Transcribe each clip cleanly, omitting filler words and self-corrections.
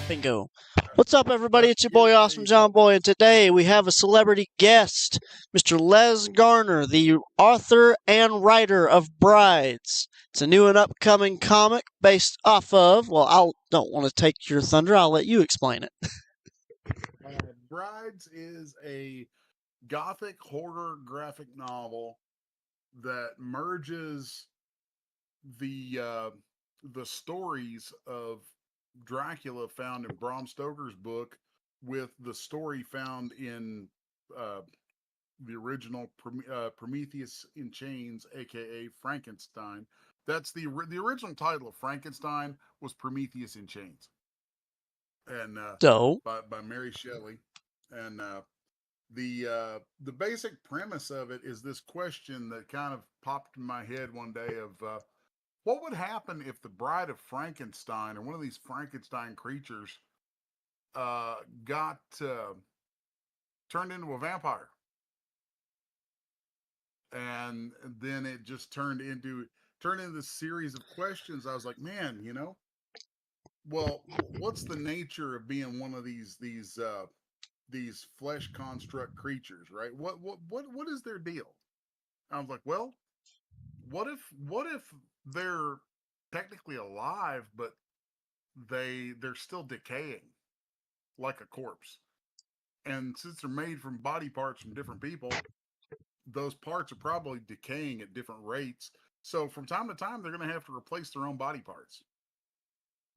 Bingo. What's up, everybody? Let's It's your get boy, it. There Awesome you John go. Boy, and today we have a celebrity guest, Mr. Les Garner, the author and writer of Brides. It's a new and upcoming comic based off of, well, I don't want to take your thunder. I'll let you explain it. Brides is a gothic horror graphic novel that merges the uh, the stories of Dracula found in Bram Stoker's book with the story found in uh, the original Prometheus in Chains, aka Frankenstein. That's the original title of Frankenstein was Prometheus in Chains, and So, by Mary Shelley, and the basic premise of it is this question that kind of popped in my head one day of what would happen if the Bride of Frankenstein or one of these Frankenstein creatures got turned into a vampire, and then it just turned into this series of questions. I was like, man, well, what's the nature of being one of these flesh construct creatures, right? What is their deal? I was like, well, what if they're technically alive, but they're still decaying like a corpse, and since they're made from body parts from different people, those parts are probably decaying at different rates. So from time to time, they're going to have to replace their own body parts.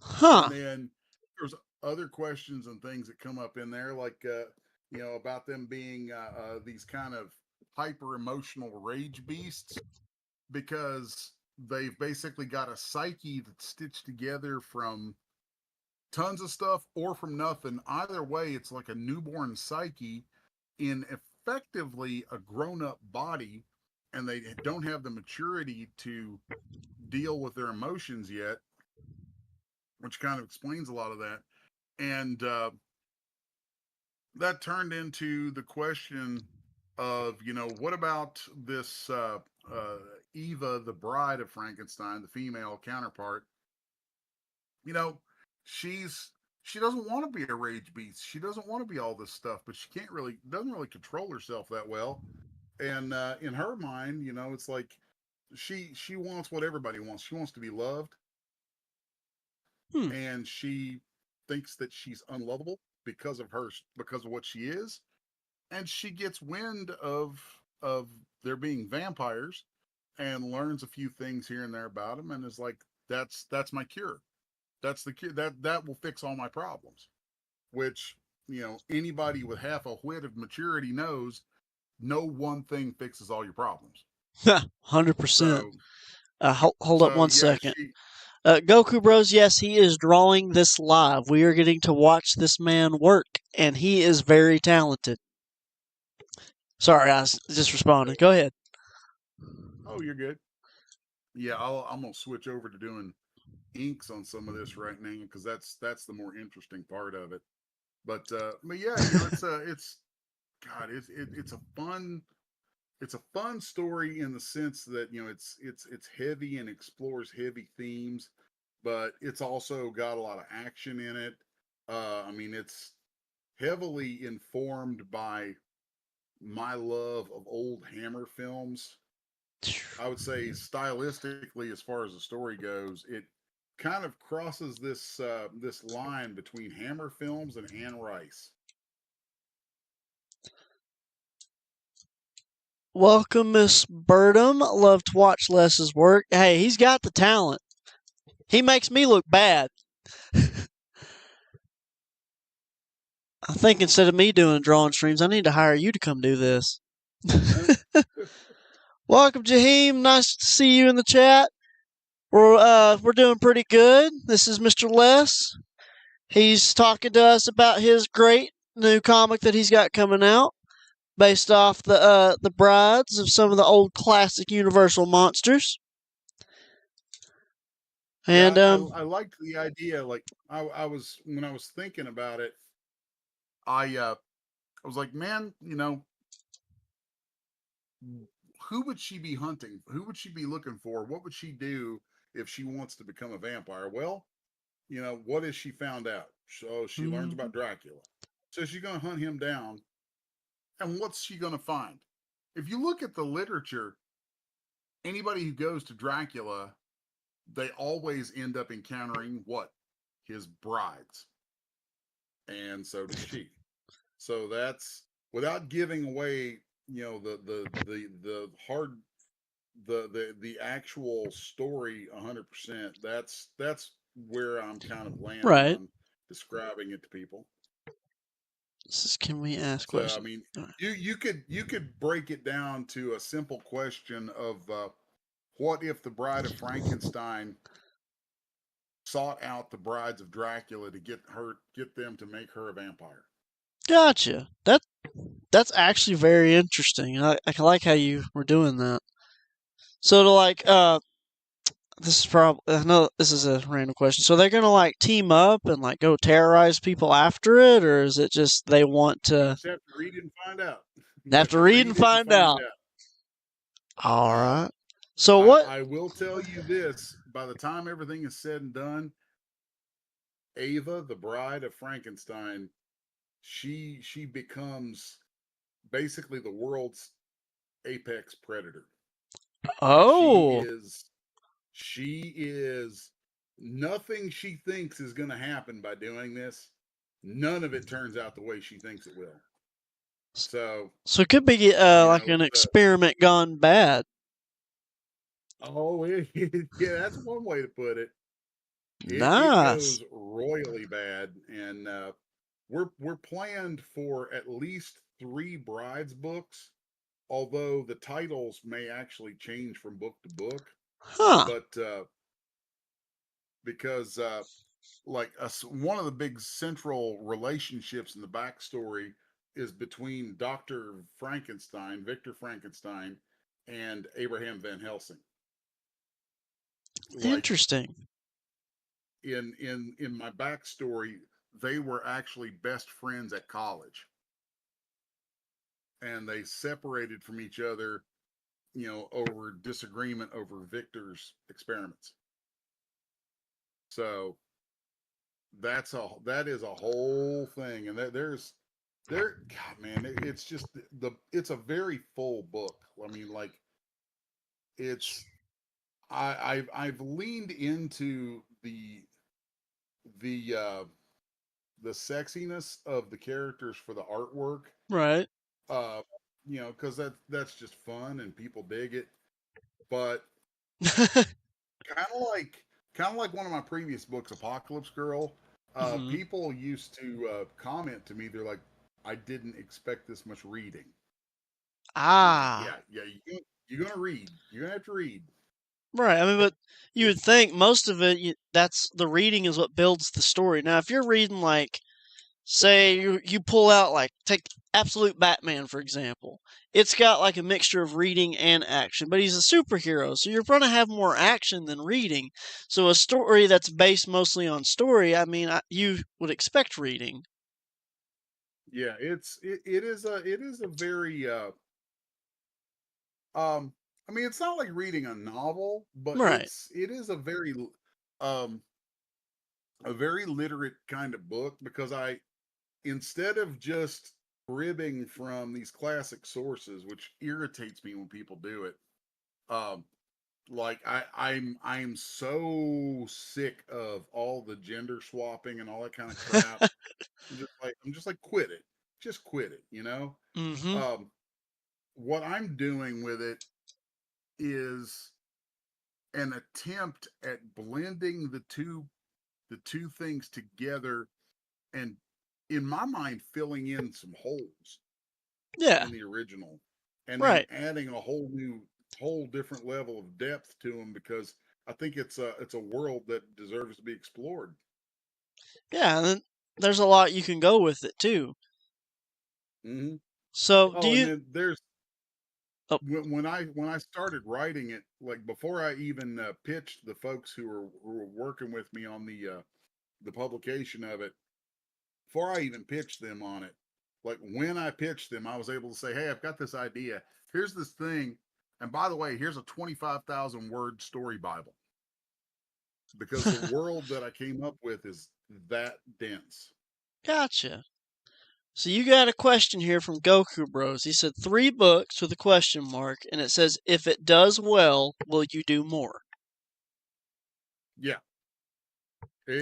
And huh. then there's other questions and things that come up in there, like about them being these kind of hyper emotional rage beasts because they've basically got a psyche that's stitched together from tons of stuff or from nothing. Either way, it's like a newborn psyche in effectively a grown up body, and they don't have the maturity to deal with their emotions yet, which kind of explains a lot of that. And that turned into the question of, what about this Eva, the bride of Frankenstein, the female counterpart? You know, she's she doesn't want to be a rage beast. She doesn't want to be all this stuff, but she doesn't really control herself that well. And in her mind, it's like she wants what everybody wants. She wants to be loved, Hmm. and she thinks that she's unlovable because of what she is, and she gets wind of there being vampires and learns a few things here and there about them, and is like, that's my cure. That's the cure. That will fix all my problems. Which, anybody with half a whit of maturity knows no one thing fixes all your problems. 100%. So Hold up so one yeah, second. she Goku Bros, yes, he is drawing this live. We are getting to watch this man work, and he is very talented. Sorry, I was just responding. Go ahead. oh, you're good. Yeah, I'm gonna switch over to doing inks on some of this right now because that's the more interesting part of it. But yeah, it's God, it's a fun story in the sense that it's heavy and explores heavy themes, but it's also got a lot of action in it. I mean, it's heavily informed by my love of old Hammer films. I would say stylistically, as far as the story goes, it kind of crosses this line between Hammer films and Anne Rice. Welcome, Miss Birdham. Love to watch Les's work. Hey, he's got the talent. He makes me look bad. I think instead of me doing drawing streams, I need to hire you to come do this. Welcome, Jaheim. Nice to see you in the chat. We're doing pretty good. This is Mr. Les. He's talking to us about his great new comic that he's got coming out, based off the brides of some of the old classic Universal monsters. And Yeah, I liked the idea. Like I was when I was thinking about it, I was like, man, who would she be hunting? Who would she be looking for? What would she do if she wants to become a vampire? Well, what has she found out? So she learns Mhm. about Dracula. So she's going to hunt him down. And what's she going to find? If you look at the literature, anybody who goes to Dracula, they always end up encountering what? His brides. And so does she. So that's without giving away, the hard the actual story 100%. That's where I'm kind of landing Right. on describing it to people. This is, can we ask So I questions? mean, you could break it down to a simple question of what if the Bride of Frankenstein sought out the brides of Dracula to get them to make her a vampire. Gotcha. That's actually very interesting. I like how you were doing that. So to like this is probably, I know this is a random question. So they're gonna like team up and like go terrorize people after it, or is it just they want You to just have to read it and find out. You have have to to read and read it and find find out? out. All Uh, right. So I, what? I will tell you this: by the time everything is said and done, Ava, the Bride of Frankenstein, she becomes basically the world's apex predator. She Oh, is she is nothing she thinks is going to happen by doing this. None of it turns out the way she thinks it will. So, so it could be like an it's experiment gone bad. yeah, that's one way to put it. It Nice. goes royally bad, and we're planned for at least 3 brides books. Although the titles may actually change from book to book, Huh. but because one of the big central relationships in the backstory is between Dr. Frankenstein, Victor Frankenstein, and Abraham Van Helsing. Like Interesting. in my backstory, they were actually best friends at college, and they separated from each other, over disagreement over Victor's experiments. So that is a whole thing, and God, man, it's just it's a very full book. I mean, like it's I've leaned into the uh the sexiness of the characters for the artwork, Right. uh because that's just fun and people dig it. But kind of like kind of like one of my previous books, Apocalypse Girl, hmm people used to comment to me, they're like, I didn't expect this much reading. I'm like, Ah. yeah, you're gonna read. You're gonna have to read. Right. I mean, but you It, would think most of it, that's the reading is what builds the story. Now, if you're reading like, say you pull out like take Absolute Batman for example, it's got like a mixture of reading and action, but he's a superhero, so you're going to have more action than reading. So a story that's based mostly on story, I mean, you would expect reading. yeah, it is a very um I mean, it's not like reading a novel, but Right. it is um a very literate kind of book, because I instead of just ribbing from these classic sources, which irritates me when people do it. Um, like I'm so sick of all the gender swapping and all that kind of crap. I'm just like quit it, just quit it. mm-hmm. Um, what I'm doing with it is an attempt at blending the two things together, and in my mind filling in some holes Yeah. in the original, and then Right. adding a whole different level of depth to them, because I think it's a world that deserves to be explored. Yeah, and then there's a lot you can go with it too. Hmm. So do Oh, and you? then there's Oh, when I started writing it, like before I even pitched the folks who were working with me on the publication of it, before I even pitched them on it, like when I pitched them, I was able to say, "Hey, I've got this idea. Here's this thing, and by the way, here's a 25,000 word story Bible." Because the world that I came up with is that dense. Gotcha. So you got a question here from Goku Bros. He said 3 books with a question mark, and it says, if it does well, will you do more? Yeah,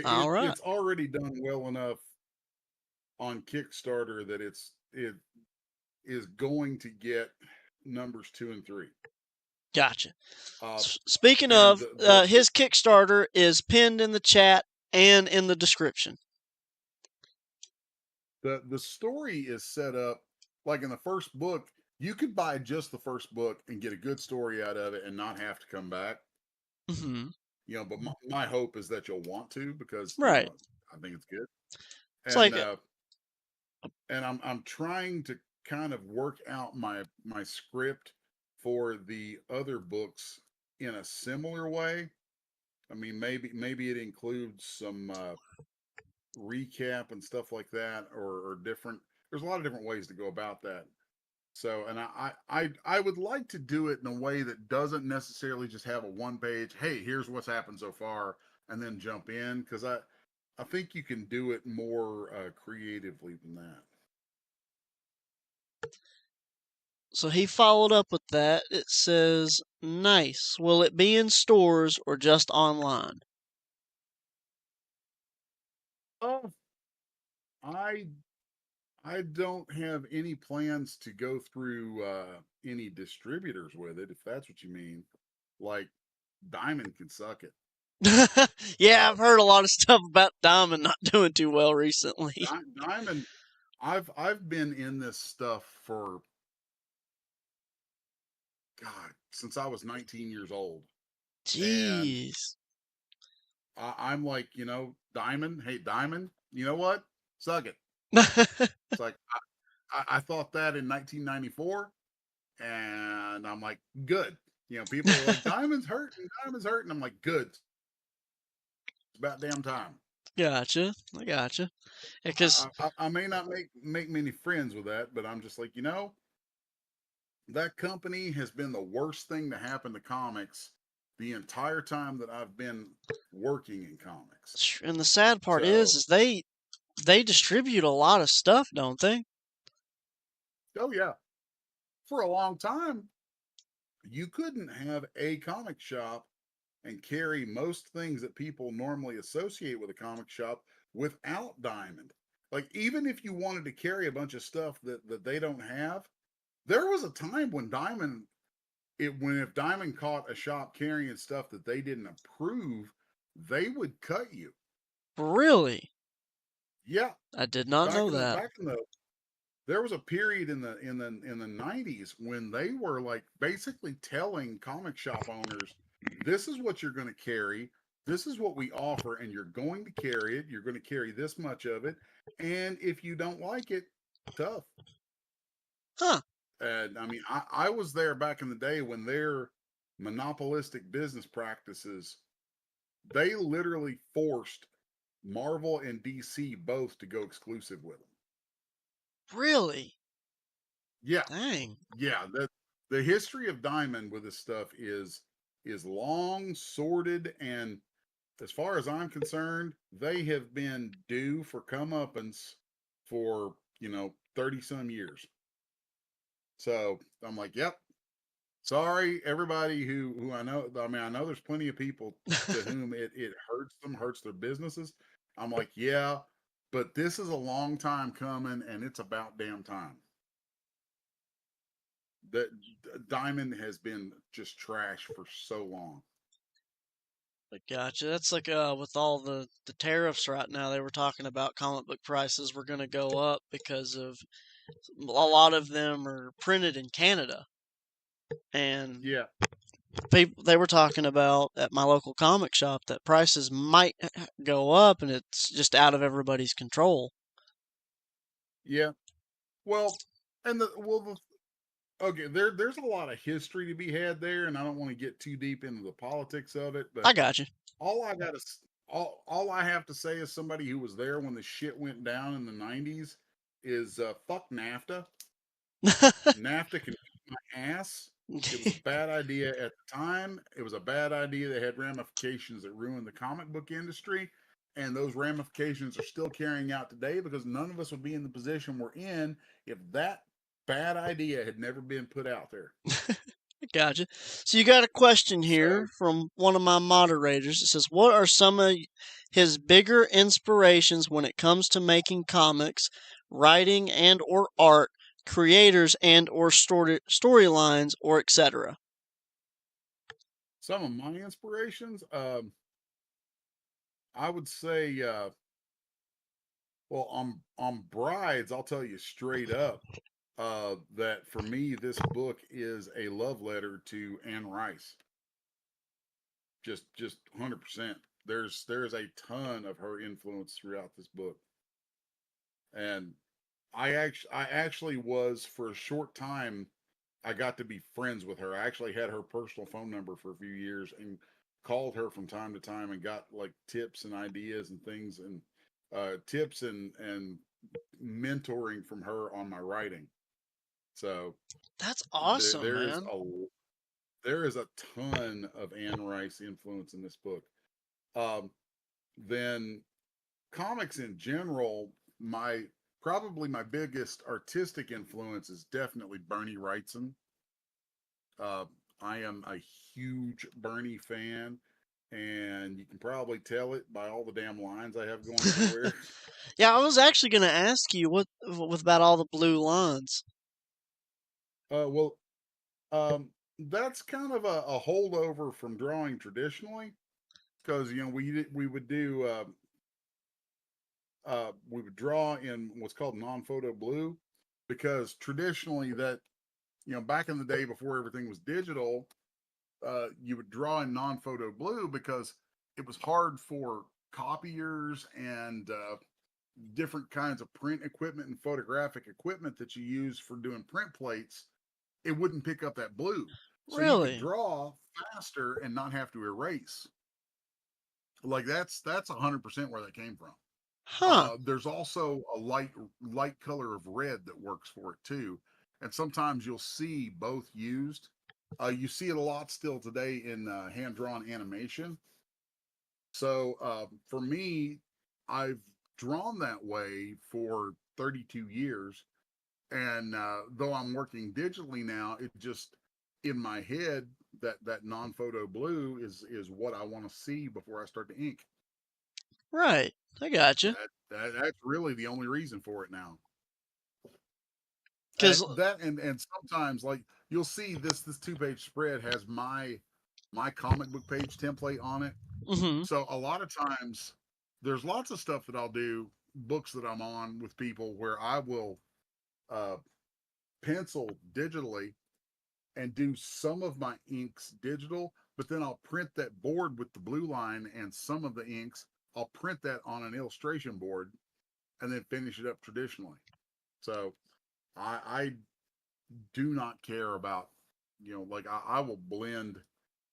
All right. it's already done well enough on Kickstarter that it is going to get numbers 2 and 3. Gotcha. Uh, Speaking and of, his Kickstarter is pinned in the chat and in the description. the story is set up like in the first book. You could buy just the first book and get a good story out of it and not have to come back. Mm-hmm. But my hope is that you'll want to, because Right. I think it's good. It's And like I'm trying to kind of work out my script for the other books in a similar way. I mean, maybe it includes some recap and stuff like that, or different. There's a lot of different ways to go about that. So, and I would like to do it in a way that doesn't necessarily just have a one page, hey, here's what's happened so far, and then jump in, because I think you can do it more creatively than that. So he followed up with that. It says, nice. Will it be in stores or just online? Oh, I I don't have any plans to go through any distributors with it, if that's what you mean. Like, Diamond can suck it. Yeah, Uh, I've heard a lot of stuff about Diamond not doing too well recently. Diamond, I've been in this stuff for, God, since I was 19 years old, and Jeez. I'm like, Diamond, hey Diamond, you know what? Suck it. It's like I thought that in 1994, and I'm like, good. People are like, Diamond's hurting, Diamond's hurting. I'm like, good. It's about damn time. Gotcha. I gotcha. Because I may not make many friends with that, but I'm just like, that company has been the worst thing to happen to comics the entire time that I've been working in comics. and the sad part So, is they distribute a lot of stuff, don't they? oh yeah, for a long time, you couldn't have a comic shop and carry most things that people normally associate with a comic shop without Diamond. Like, even if you wanted to carry a bunch of stuff that they don't have, there was a time when if Diamond caught a shop carrying stuff that they didn't approve, they would cut you. Really? Yeah, I did not know that. there was a period in the 90s when they were like basically telling comic shop owners, this is what you're going to carry, this is what we offer, and you're going to carry it, you're going to carry this much of it, and if you don't like it, tough. Huh. And I mean, I was there back in the day when their monopolistic business practices, they literally forced Marvel and DC both to go exclusive with them. Really? Yeah, Dang. yeah. The history of Diamond with this stuff is long, sordid, and as far as I'm concerned, they have been due for comeuppance for 30 some years. So I'm like, yep. Sorry, everybody who I know. I mean, I know there's plenty of people to whom it hurts them, hurts their businesses. I'm like, yeah, but this is a long time coming, and it's about damn time. That Diamond has been just trash for so long. Gotcha. That's like with all the tariffs right now, they were talking about comic book prices were going to go up because of a lot of them are printed in Canada, and Yeah, people they were talking about at my local comic shop that prices might go up, and it's just out of everybody's control. yeah. Well, and okay, there's a lot of history to be had there, and I don't want to get too deep into the politics of it, but I got you. all I got to all I have to say as somebody who was there when the shit went down in the 90s is fuck NAFTA. NAFTA can eat my ass. It was a bad idea at the time. It was a bad idea that had ramifications that ruined the comic book industry. And those ramifications are still carrying out today because none of us would be in the position we're in if that bad idea had never been put out there. Gotcha. So you got a question here So, from one of my moderators. It says, "What are some of his bigger inspirations when it comes to making comics, writing and or art, creators and or storylines, or etc.?" some of my inspirations, I would say, well, on Brides, I'll tell you straight up that for me, this book is a love letter to Anne Rice. Just 100%. There's a ton of her influence throughout this book, and I actually was for a short time. I got to be friends with her. I actually had her personal phone number for a few years and called her from time to time and got like tips and ideas and things and tips and mentoring from her on my writing. So That's there, awesome, there is man. a there is a ton of Anne Rice influence in this book. Um, then comics in general, my probably my biggest artistic influence is definitely Bernie Wrightson. Uh, I am a huge Bernie fan, and you can probably tell it by all the damn lines I have going everywhere. Yeah, I was actually going to ask you what with about all the blue lines. Well, that's kind of a holdover from drawing traditionally, because we would do we would draw in what's called non-photo blue, because traditionally that back in the day before everything was digital, you would draw in non-photo blue because it was hard for copiers and different kinds of print equipment and photographic equipment that you use for doing print plates. It wouldn't pick up that blue, so you could Really? draw faster and not have to erase. Like that's 100% where that came from. Huh. There's also a light color of red that works for it too, and sometimes you'll see both used. You see it a lot still today in hand drawn animation. So for me, I've drawn that way for 32 years, and though I'm working digitally now, it just in my head that non photo blue is what I want to see before I start to ink. Right. I gotcha. That's really the only reason for it now. Because, And sometimes like you'll see this 2-page spread has my comic book page template on it. hmm So a lot of times there's lots of stuff that I'll do, books that I'm on with people where I will uh, pencil digitally and do some of my inks digital, but then I'll print that board with the blue line and some of the inks. I'll print that on an illustration board and then finish it up traditionally. So I do not care about, like I will blend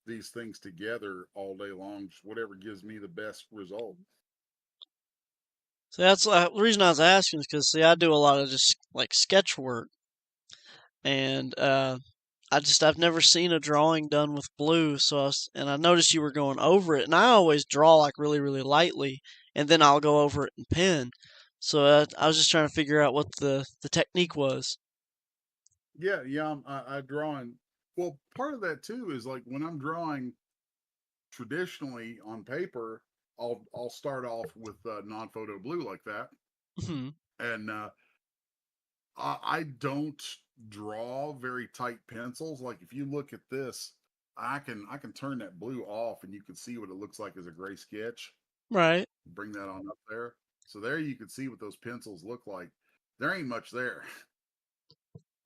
these things together all day long, just whatever gives me the best result. so that's the reason I was asking is because, see, I do a lot of just like sketch work. And I've never seen a drawing done with blue. And I noticed you were going over it. And I always draw like really, really lightly. And then I'll go over it in pen. So I was just trying to figure out what the technique was. Yeah, yeah, I draw in. Well, part of that too is like when I'm drawing traditionally on paper, I'll start off with non-photo blue like that, hmm and I don't draw very tight pencils. Like if you look at this, I can turn that blue off, and you can see what it looks like as a gray sketch. Right. Bring that on up there, so there you can see what those pencils look like. There ain't much there.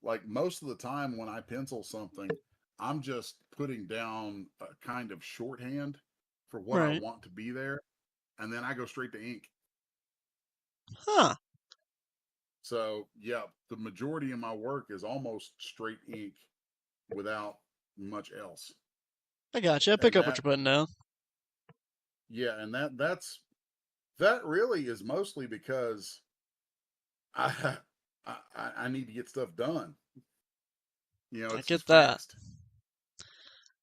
Like most of the time when I pencil something, I'm just putting down a kind of shorthand for what I Right. want to be there, and then I go straight to ink. Huh. So yeah, the majority of my work is almost straight ink without much else. I got you. I pick And up what you're putting down. yeah, and that really is mostly because I I need to get stuff done. I It's get just that. fast.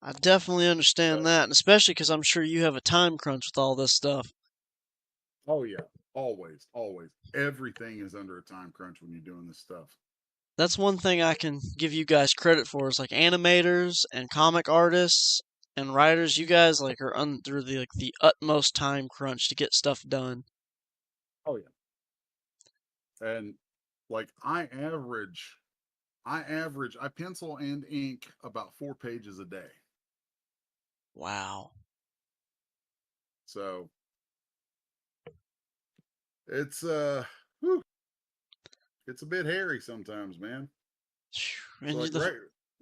I definitely So understand that, and especially because I'm sure you have a time crunch with all this stuff. Oh yeah, always, always. Everything is under a time crunch when you're doing this stuff. That's one thing I can give you guys credit for is like animators and comic artists and writers. You guys like are under the utmost time crunch to get stuff done. Oh yeah, and like I pencil and ink about 4 pages a day. Wow. So it's whew, it's a bit hairy sometimes, man. So And like right,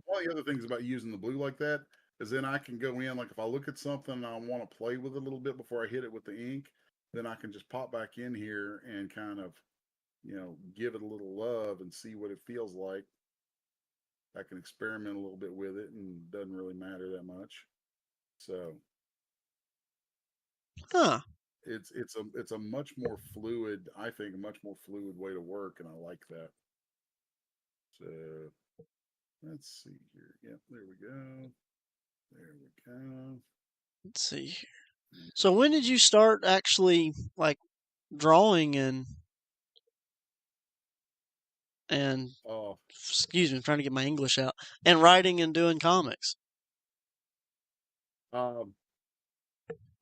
one of the other things about using the blue like that is then I can go in like if I look at something and I want to play with it a little bit before I hit it with the ink, then I can just pop back in here and kind of give it a little love and see what it feels like. I can experiment a little bit with it and doesn't really matter that much. So huh. it's a much more fluid, I think, a much more fluid way to work, and I like that. So let's see here. Yep, there we go. There we go. Let's see. So when did you start actually like drawing and Oh, excuse me, I'm trying to get my English out and writing and doing comics? um,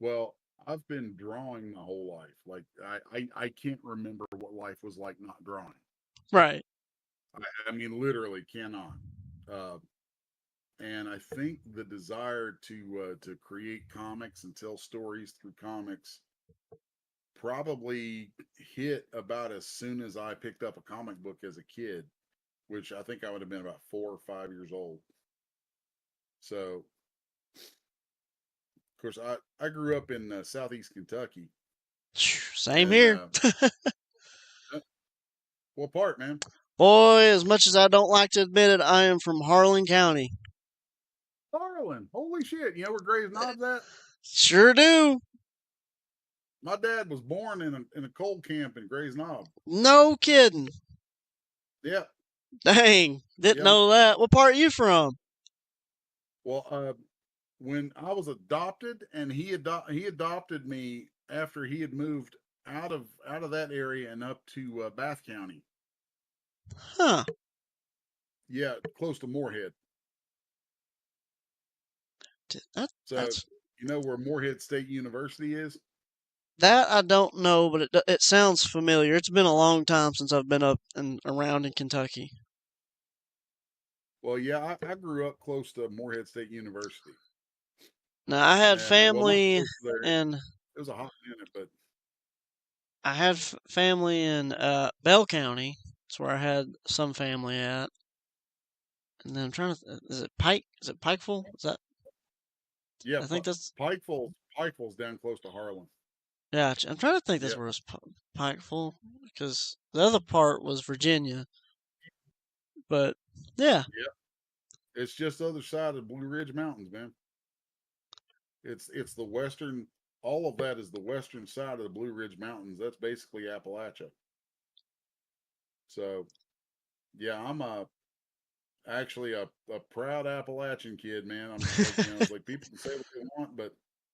well, I've been drawing my whole life. Like I can't remember what life was like not drawing. Right. I mean, literally cannot. Uh, and I think the desire to create comics and tell stories through comics probably hit about as soon as I picked up a comic book as a kid, which I think I would have been about 4 or 5 years old. So, of course, I grew up in southeast Kentucky, Same and here. what part, man? Boy, as much as I don't like to admit it, I am from Harlan County. Harlan. Holy shit! You know where Gray's Knob's at? Sure do. My dad was born in a coal camp in Gray's Knob. No kidding. Yep. Dang. Didn't Yeah. know that. What part are you from? Well, when I was adopted, and he adopted me after he had moved out of that area and up to Bath County. Huh. Yeah, close to Moorhead. That, So that's you know where Moorhead State University is? that I don't know, but it sounds familiar. It's been a long time since I've been up and around in Kentucky. Well, yeah, I grew up close to Moorhead State University, Now I had and well, not family close there. in It was a hot minute, but family in Bell County. That's where I had some family at. And then I'm trying to is it Pike? Is it Pikeville? Is that yeah, I think that's Pikeville's down close to Harlan. yeah. I'm trying to think that's Yeah, where it's Pikeville because the other part was Virginia. But yeah, yeah. It's just the other side of the Blue Ridge Mountains, man. It's the western. All of that is the western side of the Blue Ridge Mountains. That's basically Appalachia. So yeah, I'm actually a proud Appalachian kid, man. I'm just like it's like people can say what they want, but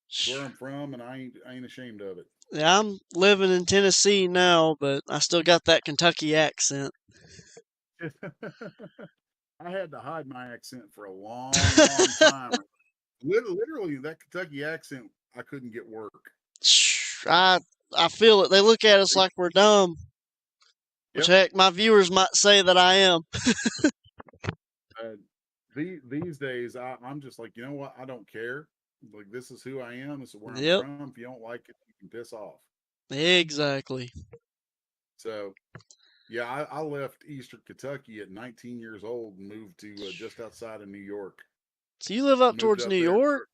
it's where I'm from, and I ain't ashamed of it. yeah. I'm living in Tennessee now, but I still got that Kentucky accent. I had to hide my accent for a long, long time. Literally, that Kentucky accent, I couldn't get work. I I feel it. They look at us like we're dumb, which Yep. heck, my viewers might say that I am. Uh, these days, I'm just like, you know what? I don't care. Like, this is who I am. This is where I'm Yep, from. If you don't like it, you can piss off. exactly. So, yeah, I left Eastern Kentucky at 19 years old and moved to just outside of New York. So you live up Moved towards up New there. York?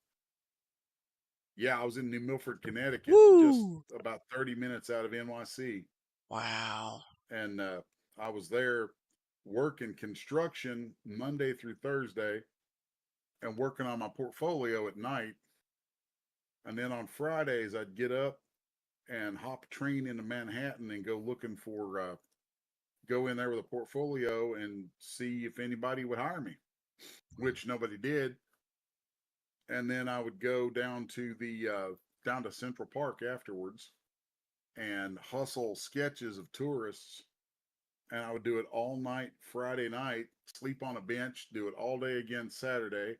Yeah, I was in New Milford, Connecticut, just Woo! about 30 minutes out of NYC. Wow. And I was there working construction Monday through Thursday and working on my portfolio at night. And then on Fridays, I'd get up and hop a train into Manhattan and go looking for, go in there with a portfolio and see if anybody would hire me, which nobody did. And then I would go down to Central Park afterwards and hustle sketches of tourists. And I would do it all night Friday night, sleep on a bench, do it all day again Saturday,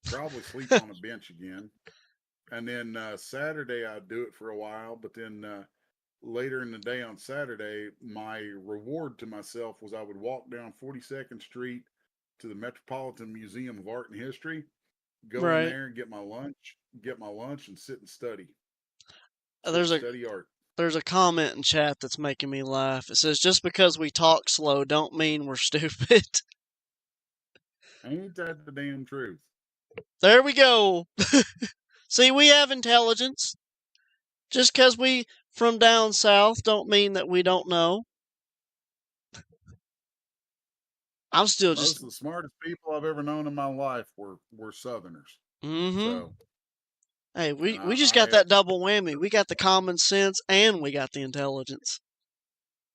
probably sleep on a bench again. And then Saturday I'd do it for a while, but then later in the day on Saturday, my reward to myself was I would walk down 42nd Street to the Metropolitan Museum of Art and History, go in Right. there and get my lunch and sit and study. Sit There's and a study art. there's a comment in chat that's making me laugh. It says just because we talk slow don't mean we're stupid. Ain't that the damn truth? There we go. See, we have intelligence. Just because we from down south don't mean that we don't know. I'm still Most just. of the smartest people I've ever known in my life were Southerners. Mm-hmm. So, Hey, and we just got that double whammy. We got the common sense and we got the intelligence.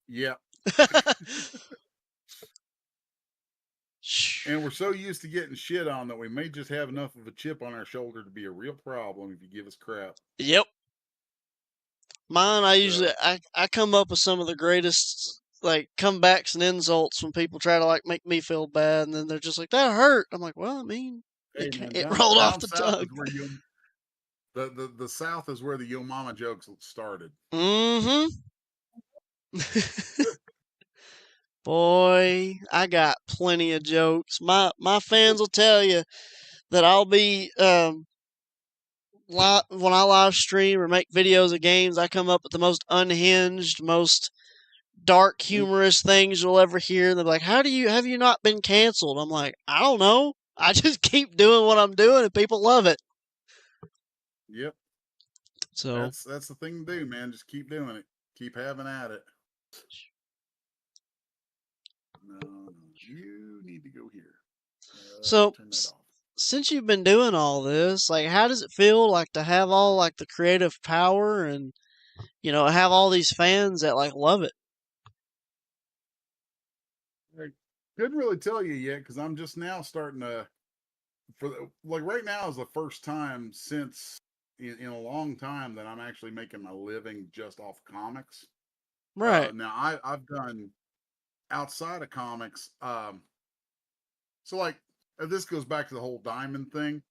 yeah. And we're so used to getting shit on that we may just have enough of a chip on our shoulder to be a real problem if you give us crap. Yep. Mine, I usually So, I come up with some of the greatest like comebacks and insults when people try to like make me feel bad, and then they're just like, "That hurt." I'm like, "Well, I mean, hey man, it down rolled off down the south tongue." is where the South is where the yo mama jokes started. Mm-hmm. Boy, I got plenty of jokes. My fans will tell you that I'll be when I live stream or make videos of games, I come up with the most unhinged, most dark, humorous things you'll ever hear. They're like, "How do you have you not been canceled?" I'm like, "I don't know. I just keep doing what I'm doing, and people love it." Yep. So, That's the thing to do, man. Just keep doing it. Keep having at it. No, you need to go here. so Turn that off. since you've been doing all this, like, how does it feel like to have all like the creative power and have all these fans that like love it? I couldn't really tell you yet because I'm just now starting to. Like right now is the first time since in a long time that I'm actually making my living just off comics. Right. Now I've done outside of comics. So like this goes back to the whole Diamond thing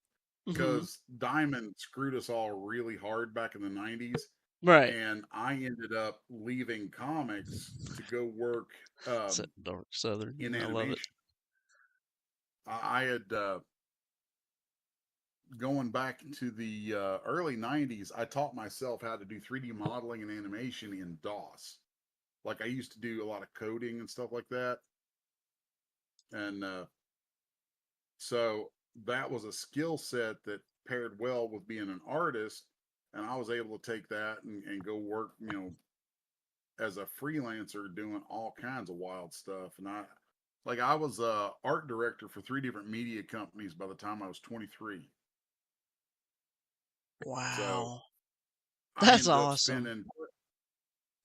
Hmm. because Diamond screwed us all really hard back in the '90s, Right. and I ended up leaving comics to go work Dark Southern. in I love it. animation. I had going back to the early '90s. I taught myself how to do 3D modeling and animation in DOS. Like I used to do a lot of coding and stuff like that, and so that was a skill set that paired well with being an artist, and I was able to take that and go work, as a freelancer doing all kinds of wild stuff. And I was a art director for 3 different media companies by the time I was 23. So Wow. I That's ended up awesome. spending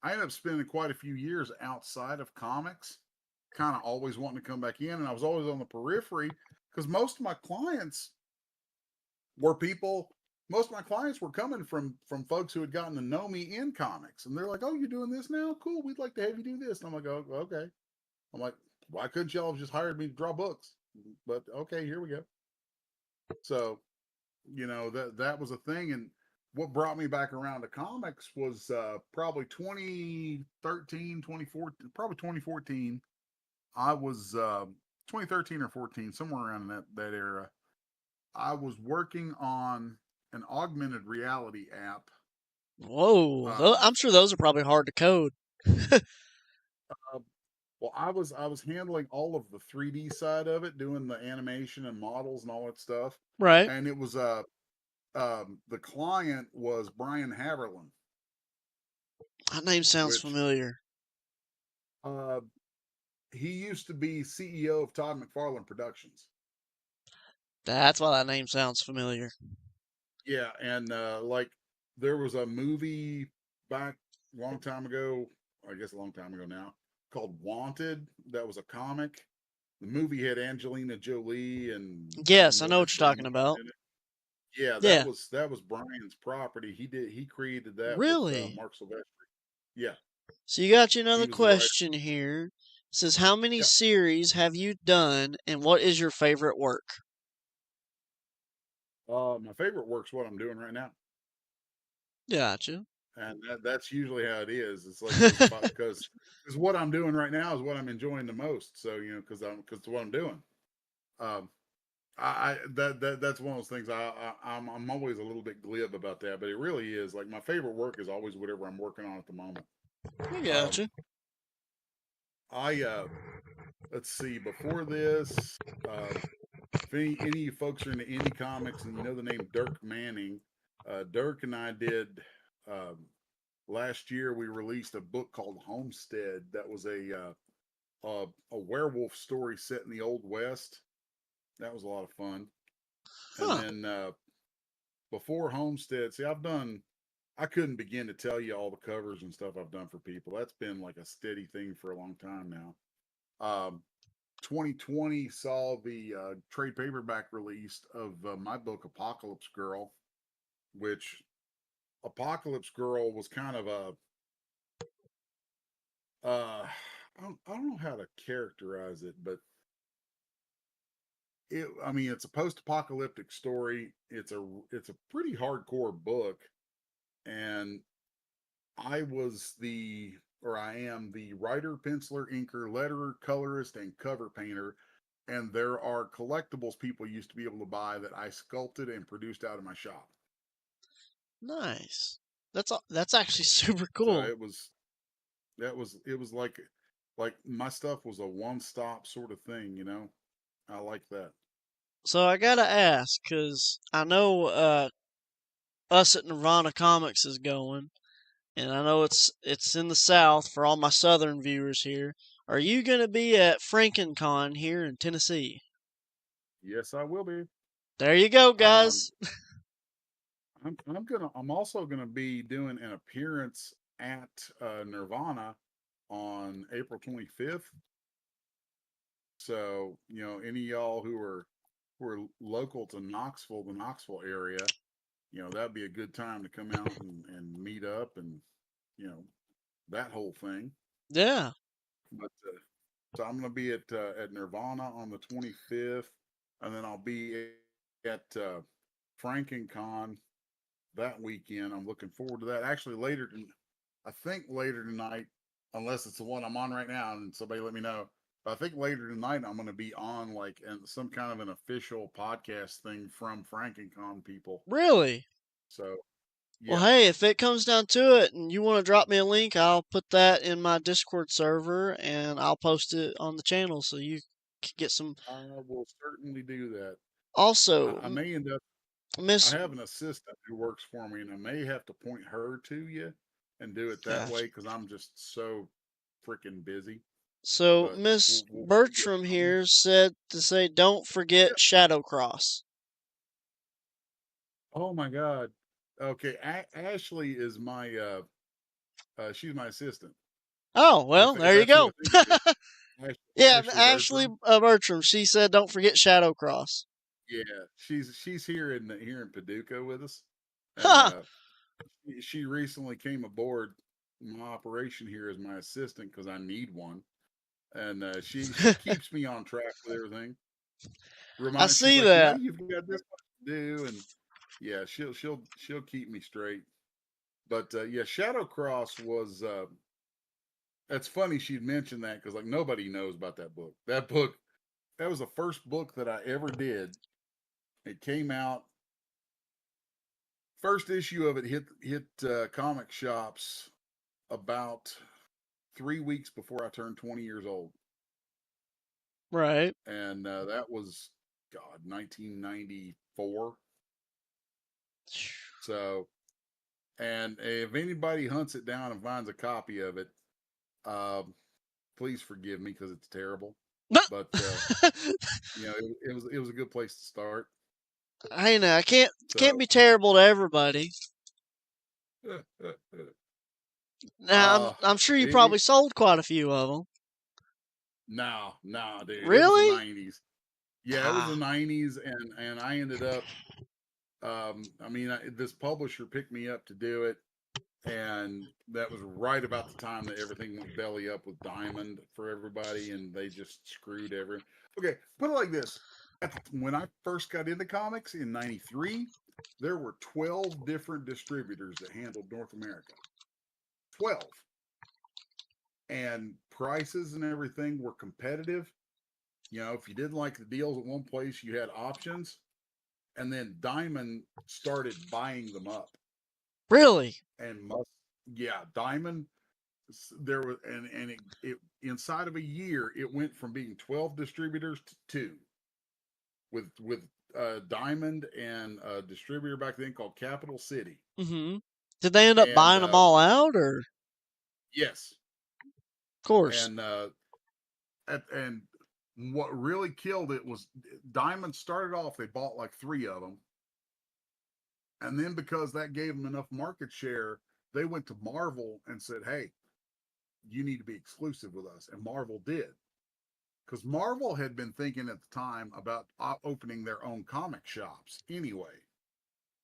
I ended up spending quite a few years outside of comics, kind of always wanting to come back in, and I was always on the periphery because most of my clients were coming from folks who had gotten to know me in comics, and they're like, "Oh, you're doing this now? Cool. We'd like to have you do this." And I'm like, "Oh, okay." I'm like, "Why couldn't y'all have just hired me to draw books?" But okay, here we go. So, that was a thing, and what brought me back around to comics was probably 2013, 2014, probably 2014. I was 2013 or 14, somewhere around that era. I was working on an augmented reality app. Whoa. Um, I'm sure those are probably hard to code. uh, well, I was handling all of the 3D side of it, doing the animation and models and all that stuff, Right. and it was the client was Brian Haverland, That name sounds which familiar. uh, he used to be CEO of Todd McFarlane Productions. That's why that name sounds familiar. Yeah, and like there was a movie back a long time ago, I guess a long time ago now, called Wanted. That was a comic. The movie had Angelina Jolie and Yes, I know what Morgan you're talking Freeman about. in it. Yeah, that Yeah. was Brian's property. He created that with Really? Mark Silvestri. Yeah, So you got you he another was the writer. question here. It says, how many Yeah. series have you done, and what is your favorite work? My favorite work's what I'm doing right now, Gotcha. and that's usually how it is. It's like because what I'm doing right now is what I'm enjoying the most. So because it's what I'm doing. Um, that's one of those things. I'm always a little bit glib about that, but it really is like my favorite work is always whatever I'm working on at the moment. I Um, gotcha. I let's see. Before this, if any of you folks are into indie comics and you know the name Dirk Manning, Dirk and I did um, last year. We released a book called Homestead. That was a werewolf story set in the Old West. That was a lot of fun. And Huh. then before Homestead, see, I couldn't begin to tell you all the covers and stuff I've done for people. That's been like a steady thing for a long time now. 2020 saw the trade paperback released of my book Apocalypse Girl, which Apocalypse Girl was kind of a I don't know how to characterize it, but I mean it's a post-apocalyptic story. It's a pretty hardcore book, and I am the writer, penciler, inker, letterer, colorist, and cover painter. And there are collectibles people used to be able to buy that I sculpted and produced out of my shop. Nice. That's actually super So cool. it was like my stuff was a one-stop sort of thing, you know. I like that. So I gotta ask, cause I know us at Nirvana Comics is going, and I know it's in the South for all my Southern viewers here. Are you gonna be at FrankenCon here in Tennessee? Yes, I will be. There you go, Um, guys. I'm also gonna be doing an appearance at Nirvana on April 25th. So, any of y'all who are local to Knoxville, the Knoxville area, that'd be a good time to come out and meet up and, you know, that whole thing. Yeah. But so I'm gonna be at Nirvana on the 25th, and then I'll be at FrankenCon that weekend. I'm looking forward to that. Actually, I think later tonight, unless it's the one I'm on right now, and somebody let me know. But I think later tonight I'm going to be on like some kind of an official podcast thing from FrankenCon people. Really? So Well, yeah, hey, if it comes down to it and you want to drop me a link, I'll put that in my Discord server and I'll post it on the channel so you can get some. I will certainly do that. Also, I may end up. I Miss. have an assistant who works for me, and I may have to point her to you and do it that way Gotcha. because I'm just so freaking busy. So, But Miss we'll figure Bertram something. here said to say, don't forget Yeah. Shadowcross. Oh my God. Okay, Ashley is my she's my assistant. Oh, well, If there you that's who I go. think it is, Yeah, Ashley Ashley Bertram. Bertram. She said, don't forget Shadowcross. Yeah, she's here in Paducah with us, and Ha! she recently came aboard my operation here as my assistant because I need one, and she keeps me on track with everything. I She's see like, that. you've got this much to do, and yeah, she'll keep me straight. But yeah, Shadowcross was. That's funny she'd mentioned that because like nobody knows about that book. That was the first book that I ever did. It came out first issue of it hit comic shops about 3 weeks before I turned 20 years old, Right. and that was God 1994. So, and if anybody hunts it down and finds a copy of it, um, please forgive me because it's terrible. But it was a good place to start. I know. I can't So, be terrible to everybody. Now, uh, I'm sure you it, probably sold quite a few of them. no, dude, it was the Really? '90s. Yeah, it was the Ah, '90s, and I ended up. I mean, this publisher picked me up to do it, and that was right about the time that everything went belly up with Diamond for everybody, and they just screwed everyone. Okay, put it like this: when I first got into comics in '93, there were 12 different distributors that handled North America. 12, and prices and everything were competitive. You know, if you didn't like the deals at one place, you had options, and then Diamond started buying them up, Really? and must yeah, Diamond there was and it inside of a year it went from being 12 distributors to two with Diamond and a distributor back then called Capital City. Mm-hmm. Did they end up And buying them all out, or? yes, Of course. and and what really killed it was Diamond started off, they bought like three of them, and then because that gave them enough market share, they went to Marvel and said, hey, you need to be exclusive with us, and Marvel did, because Marvel had been thinking at the time about opening their own comic shops anyway,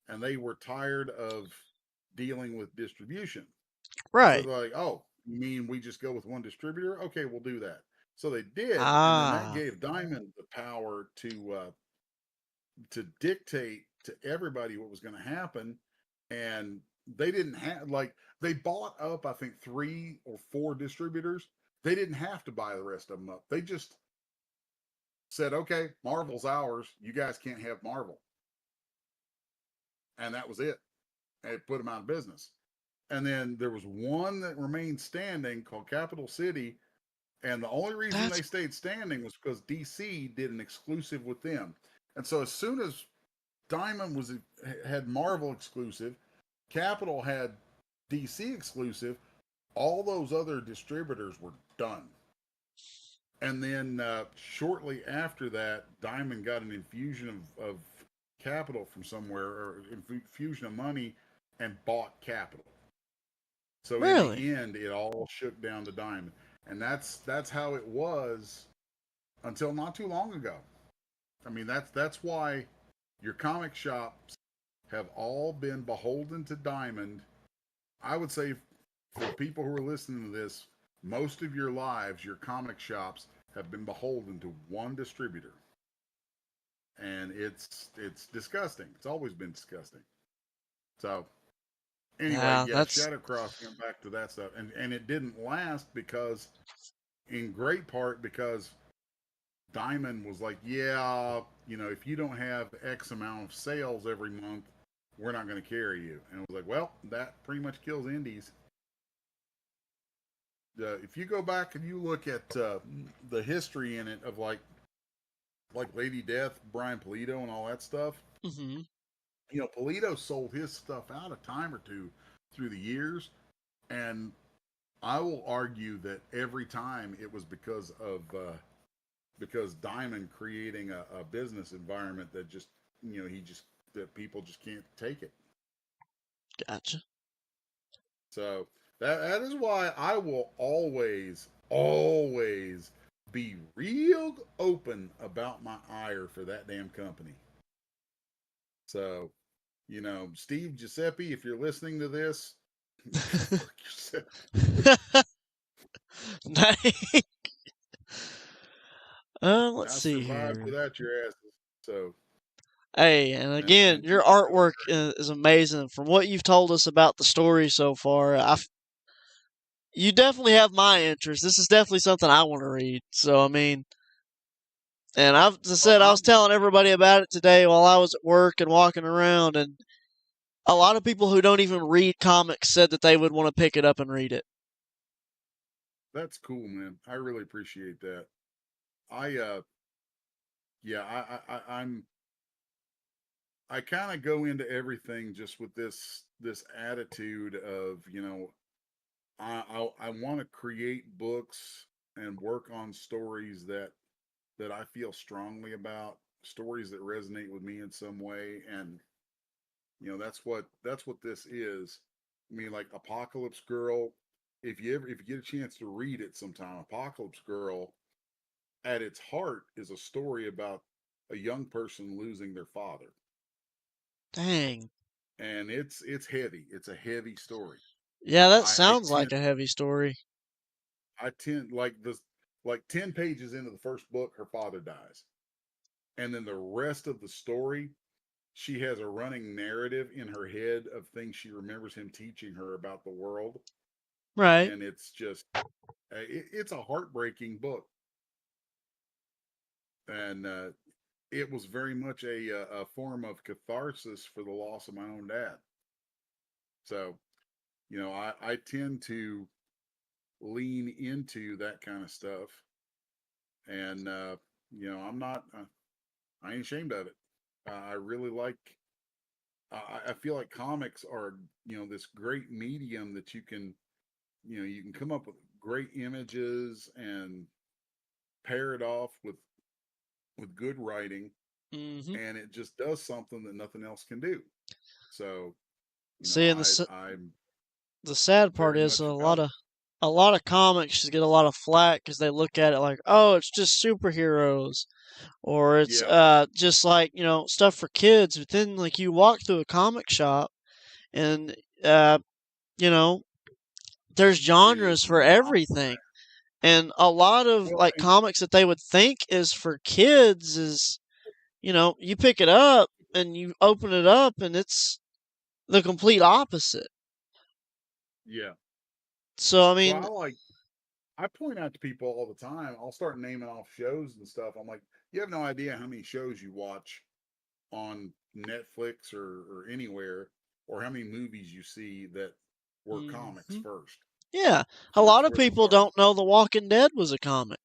and they were tired of dealing with distribution. So Right. they're like, "Oh, you mean we just go with one distributor? Okay, we'll do that." So they did, and then that Ah. gave Diamond the power to dictate to everybody what was going to happen, and they didn't have like they bought up I think three or four distributors. They didn't have to buy the rest of them up. They just said, okay, Marvel's ours. You guys can't have Marvel. And that was it. And it put them out of business. And then there was one that remained standing called Capital City. And the only reason That's they stayed standing was because DC did an exclusive with them. And so as soon as Diamond had Marvel exclusive, Capital had DC exclusive, all those other distributors were done. And then shortly after that, Diamond got an infusion of capital from somewhere, or infusion of money, and bought Capital. So in really. the end, it all shook down to Diamond, and that's how it was until not too long ago. I mean, that's why your comic shops have all been beholden to Diamond. I would say for the people who are listening to this, most of your lives, your comic shops have been beholden to one distributor, and it's disgusting. It's always been disgusting. So anyway, Yeah, yeah, that's Shadowcross went back to that stuff, and it didn't last because, in great part, because Diamond was like, yeah, you know, if you don't have X amount of sales every month, we're not going to carry you. And it was like, well, that pretty much kills indies. If you go back and you look at the history in it of like Lady Death, Brian Polito, and all that stuff, hmm you know, Polito sold his stuff out a time or two through the years, and I will argue that every time it was because Diamond creating a business environment that just you know that people just can't take it. gotcha. So that is why I will always be real open about my ire for that damn company. So, you know, Steve Giuseppe, if you're listening to this, fuck yourself. Nice. Let's I see survived here. without your asses. So, Hey, and again, and your artwork is amazing. From what you've told us about the story so far, you definitely have my interest. This is definitely something I want to read. So, I mean, and as I said, I was I'm telling everybody about it today while I was at work and walking around, and a lot of people who don't even read comics said that they would want to pick it up and read it. That's cool, man. I really appreciate that. I yeah, I kind of go into everything just with this attitude of, you know, I want to create books and work on stories that I feel strongly about, stories that resonate with me in some way, and you know that's what this is. I mean, like Apocalypse Girl. If you get a chance to read it sometime, Apocalypse Girl, at its heart, is a story about a young person losing their father, Dang. and it's heavy. It's a heavy story. Yeah, that I sounds tend like a heavy story. I tend like 10 pages into the first book, her father dies. And then the rest of the story, she has a running narrative in her head of things she remembers him teaching her about the world. Right. And it's just, it's a heartbreaking book. And it was very much a form of catharsis for the loss of my own dad. So, I tend to lean into that kind of stuff. And, I'm not, I ain't ashamed of it. I really like, I feel like comics are, this great medium that you can come up with great images and pair it off with good writing, Hmm. and it just does something that nothing else can do. So, See, and I'm the sad part very is much about it. a lot of comics just get a lot of flack because they look at it like, oh, it's just superheroes, or it's Yeah, just like stuff for kids. But then like you walk through a comic shop and uh you know there's it is genres for not everything, and a lot of well, like comics that they would think is for kids is you pick it up and you open it up and it's the complete opposite. yeah. So I Well, mean, I point out to people all the time. I'll start naming off shows and stuff. I'm like, you have no idea how many shows you watch on Netflix or anywhere, or how many movies you see that were comics mhm. first, Yeah, a and lot that's of where it people started. don't know The Walking Dead was a comic.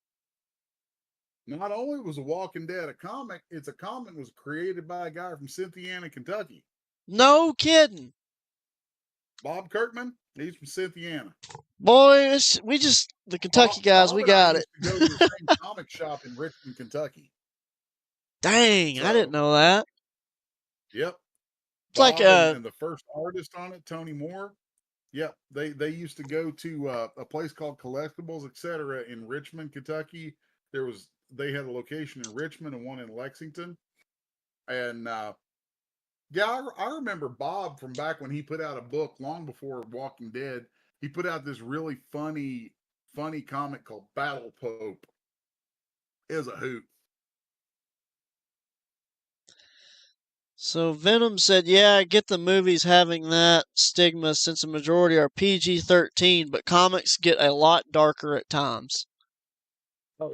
Not only was The Walking Dead a comic, it's a comic was created by a guy from Cynthiana, Kentucky. No kidding. Bob Kirkman, he's from Cynthiana. Boys, we just the Kentucky guys, Bob we and I got it. used to go to the same comic shop in Richmond, Kentucky. Dang, I didn't So, know that. yep, It's like Bob and the first artist on it, Tony Moore. Yep, they used to go to a place called Collectibles, etc. in Richmond, Kentucky. They had a location in Richmond and one in Lexington, and yeah, I remember Bob from back when he put out a book long before Walking Dead. He put out this really funny comic called Battle Pope. It was a hoot. So Venom said, "Yeah, I get the movies having that stigma since a majority are PG-13, but comics get a lot darker at times."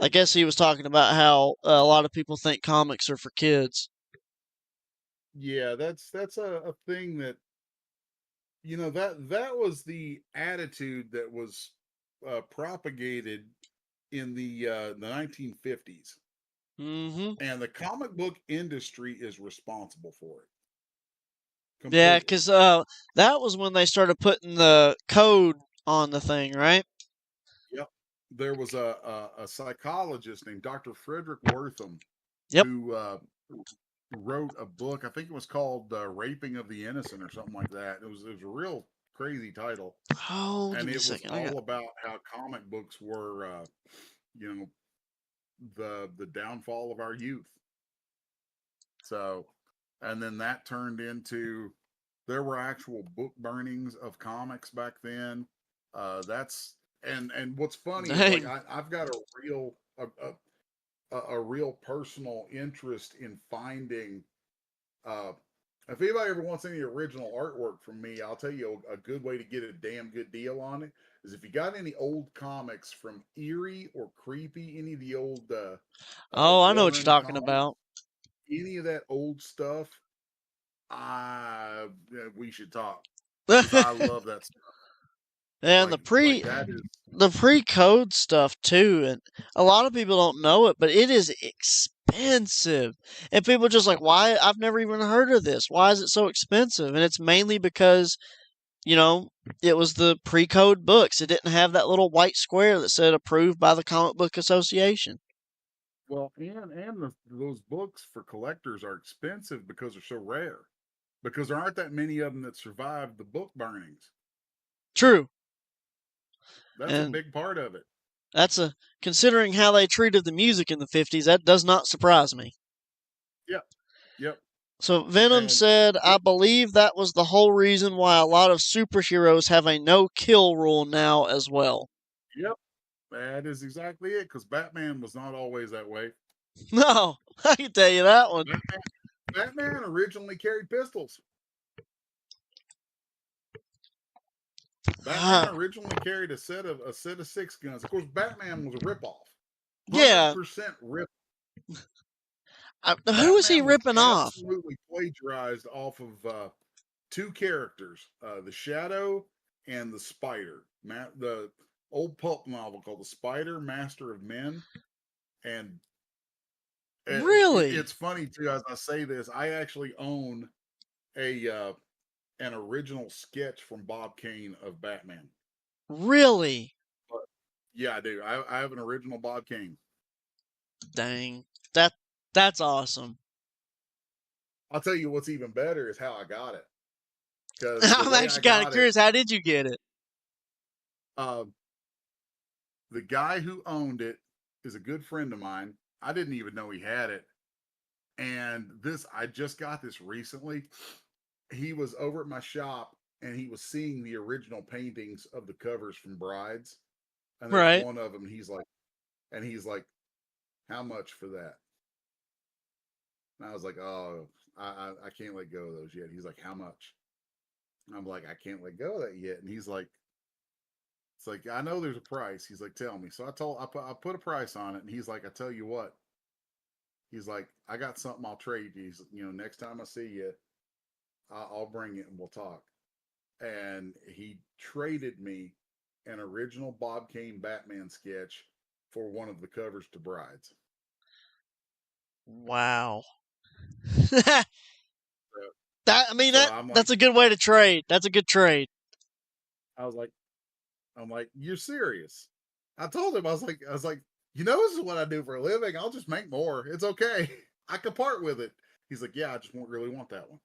I Oh guess he was talking about how a lot of people think comics are for kids. yeah, that's a thing that that was the attitude that was propagated in the 1950s, Hmm. and the comic book industry is responsible for it Yeah, completely. 'cause that was when they started putting the code on the thing, right? Yep. There was a psychologist named Dr. Frederick Wortham Yep. who wrote a book. I think it was called "Raping of the Innocent" or something like that. It was a real crazy title, Oh, give and me a it was second. I got. all about how comic books were, you know, the downfall of our youth. So, and then that turned into there were actual book burnings of comics back then. That's and what's funny is like Dang. I've got a real personal interest in finding. Uh, if anybody ever wants any original artwork from me, I'll tell you a good way to get a damn good deal on it is if you got any old comics from Erie or Creepy, any of the old Oh, I know what you're Warren talking comics, about. any of that old stuff, I we should talk because I And love that stuff. the Like that is pre-code stuff too, and a lot of people don't know it, but it is expensive. And people just like, why? I've never even heard of this. Why is it so expensive? And it's mainly because you know it was the pre-code books. It didn't have that little white square that said approved by the Comic Book Association. well, and those books for collectors are expensive because they're so rare. Because there aren't that many of them that survived the book burnings. True, That's a and big part of it. that's a considering how they treated the music in the 50s. That does not surprise me. Yep, yep. So Venom And said, I believe that was the whole reason why a lot of superheroes have a no-kill rule now as well. yep, that is exactly it. Because Batman was not always that way. No, I can tell you that one. Batman originally carried pistols. Batman Ah, originally carried a set of 6 guns. Of course, Batman was a ripoff, yeah. 100% rip. Who was he Batman was ripping off? absolutely plagiarized off of 2 characters, the Shadow and the Spider. The old pulp novel called The Spider, Master of Men. And Really? it's funny too. As I say this, I actually own a an original sketch from Bob Kane of Batman. Really? But yeah, I do. I have an original Bob Kane. Dang. That's awesome. I'll tell you what's even better is how I got it. Because the I'm way I actually kind of got it, curious. How did you get it? uh, the guy who owned it is a good friend of mine. I didn't even know he had it. And I just got this recently. He was over at my shop and he was seeing the original paintings of the covers from Brides. And there's Right. one of them. He's like, how much for that? And I was like, oh, I can't let go of those yet. He's like, how much? And I'm like, I can't let go of that yet. And he's like, it's like, I know there's a price. He's like, tell me. So I put a price on it. And he's like, I tell you what, he's like, I got something I'll trade you. Next time I see you, I'll bring it and we'll talk. And he traded me an original Bob Kane Batman sketch for one of the covers to Brides. Wow. So, I mean so I'm like, that's a good way to trade. That's a good trade. I was like, I'm like, you're serious? I told him, I was like, this is what I do for a living. I'll just make more. It's okay. I can part with it. He's like, yeah, I just won't really want that one.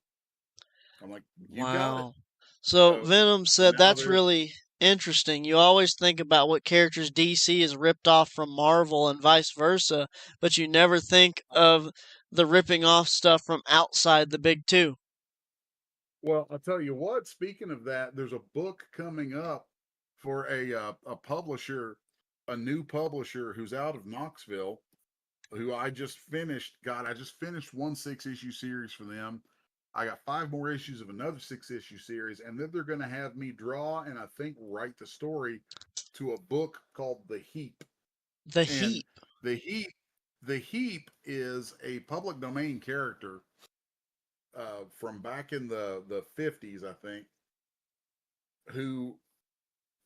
I'm like, you got it. Wow. So So Venom said now that's there's really interesting. You always think about what characters DC has ripped off from Marvel and vice versa, but you never think of the ripping off stuff from outside the big two. Well, I'll tell you what. Speaking of that, there's a book coming up for a publisher, a new publisher who's out of Knoxville, who I just finished. God, I just finished 1 6-issue series for them. I got 5 more issues of another 6-issue series, and then they're going to have me draw and I think write the story to a book called The Heap. The And Heap. the Heap, the Heap is a public domain character from back in the 50s, I think, who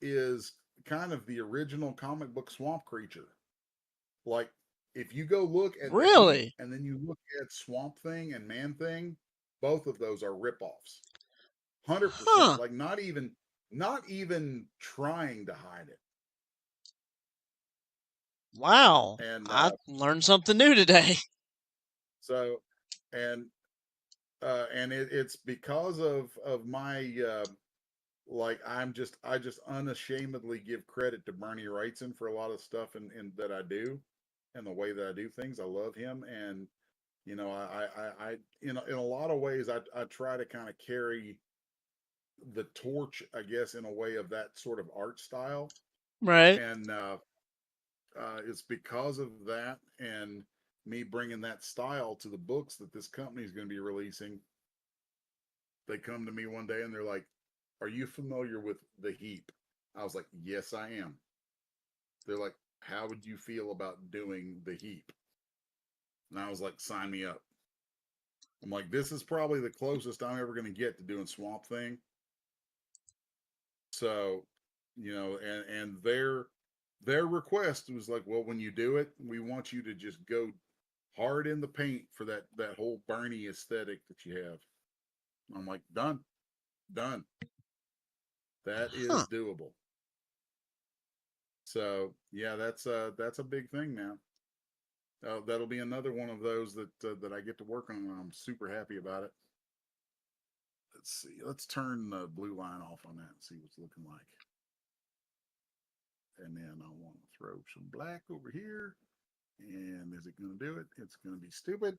is kind of the original comic book swamp creature. Like, if you go look at the Heap Really? and then you look at Swamp Thing and Man Thing, both of those are ripoffs. 100%. Huh. Like, not even trying to hide it. Wow. And I learned something new today. so, and it's because of my like I just unashamedly give credit to Bernie Wrightson for a lot of stuff in that I do and the way that I do things. I love him, and I in a lot of ways I try to kind of carry the torch, I guess, in a way of that sort of art style, Right. and it's because of that and me bringing that style to the books that this company is going to be releasing. They come to me one day and they're like, are you familiar with The Heap? I was like, yes, I am. They're like, how would you feel about doing The Heap? And I was like, sign me up. I'm like, this is probably the closest I'm ever going to get to doing Swamp Thing. So, and their request was like, well, when you do it, we want you to just go hard in the paint for that whole Bernie aesthetic that you have. I'm like, done. That Huh. is doable. So yeah, that's a big thing now. That'll be another one of those that I get to work on. And I'm super happy about it. Let's see. Let's turn the blue line off on that and see what's looking like. And then I want to throw some black over here. And is it going to do it? It's going to be stupid.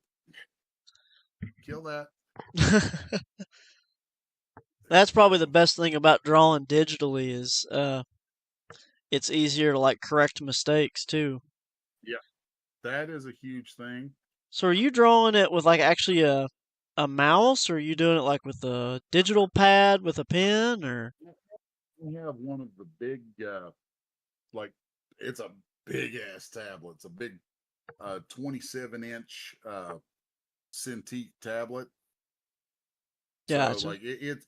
Kill that. That's probably the best thing about drawing digitally is it's easier to like correct mistakes too. Yeah, that is a huge thing. So are you drawing it with like actually a mouse, or are you doing it like with a digital pad with a pen, or? We have one of the big, like, it's a big ass tablet. It's a big 27-inch Cintiq tablet. So Gotcha. like it's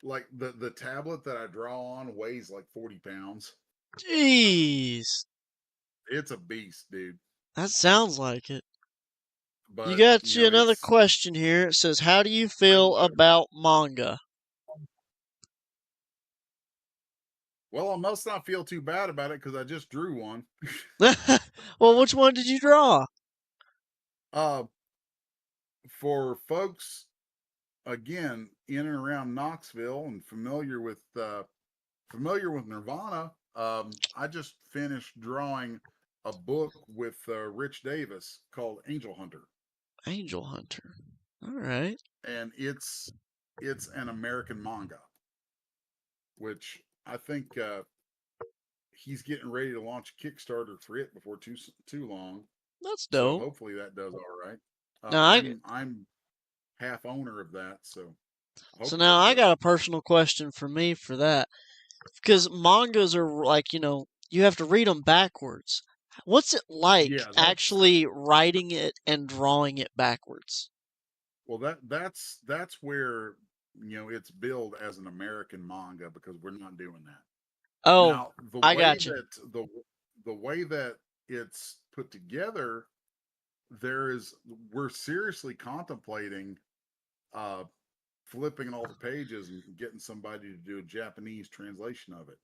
like the tablet that I draw on weighs like 40 pounds. Jeez, It's a beast, dude. that sounds like it. You But got you you know, another it's question here. It says, "How do you pretty feel much. about manga?" Well, I must not feel too bad about it because I just drew one. Well, which one did you draw? uh, for folks again in and around Knoxville and familiar with Nirvana, I just finished drawing a book with Rich Davis called Angel Hunter, Angel Hunter. All right. and it's an American manga, which I think he's getting ready to launch a Kickstarter for it before too long. That's So dope. hopefully that does all right. Now I'm half owner of that, so so hopefully now it I does. got a personal question for me for that. Because mangas are like, you have to read them backwards. What's it like Yeah, that's actually writing it and drawing it backwards? well that's where it's billed as an American manga because we're not doing that. Oh, Now, I got you. the way that it's put together, there is we're seriously contemplating uh flipping all the pages and getting somebody to do a Japanese translation of it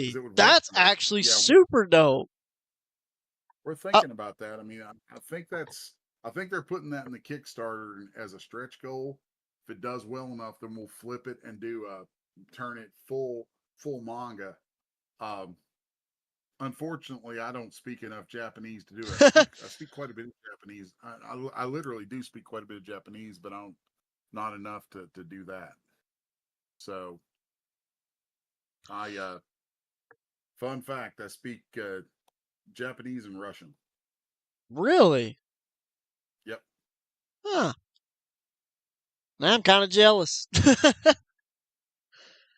because Really? it would work That's better. actually Yeah, super dope. we're Uh, thinking about that. I mean, I think I think they're putting that in the Kickstarter as a stretch goal. If it does well enough, then we'll flip it and do turn it full manga. Um, Unfortunately, I don't speak enough Japanese to do it. I speak quite a bit of Japanese. I literally do speak quite a bit of Japanese, but I don't not enough to do that. So I fun fact, I speak Japanese and Russian. really? Yep. Huh. Now I'm kind of jealous.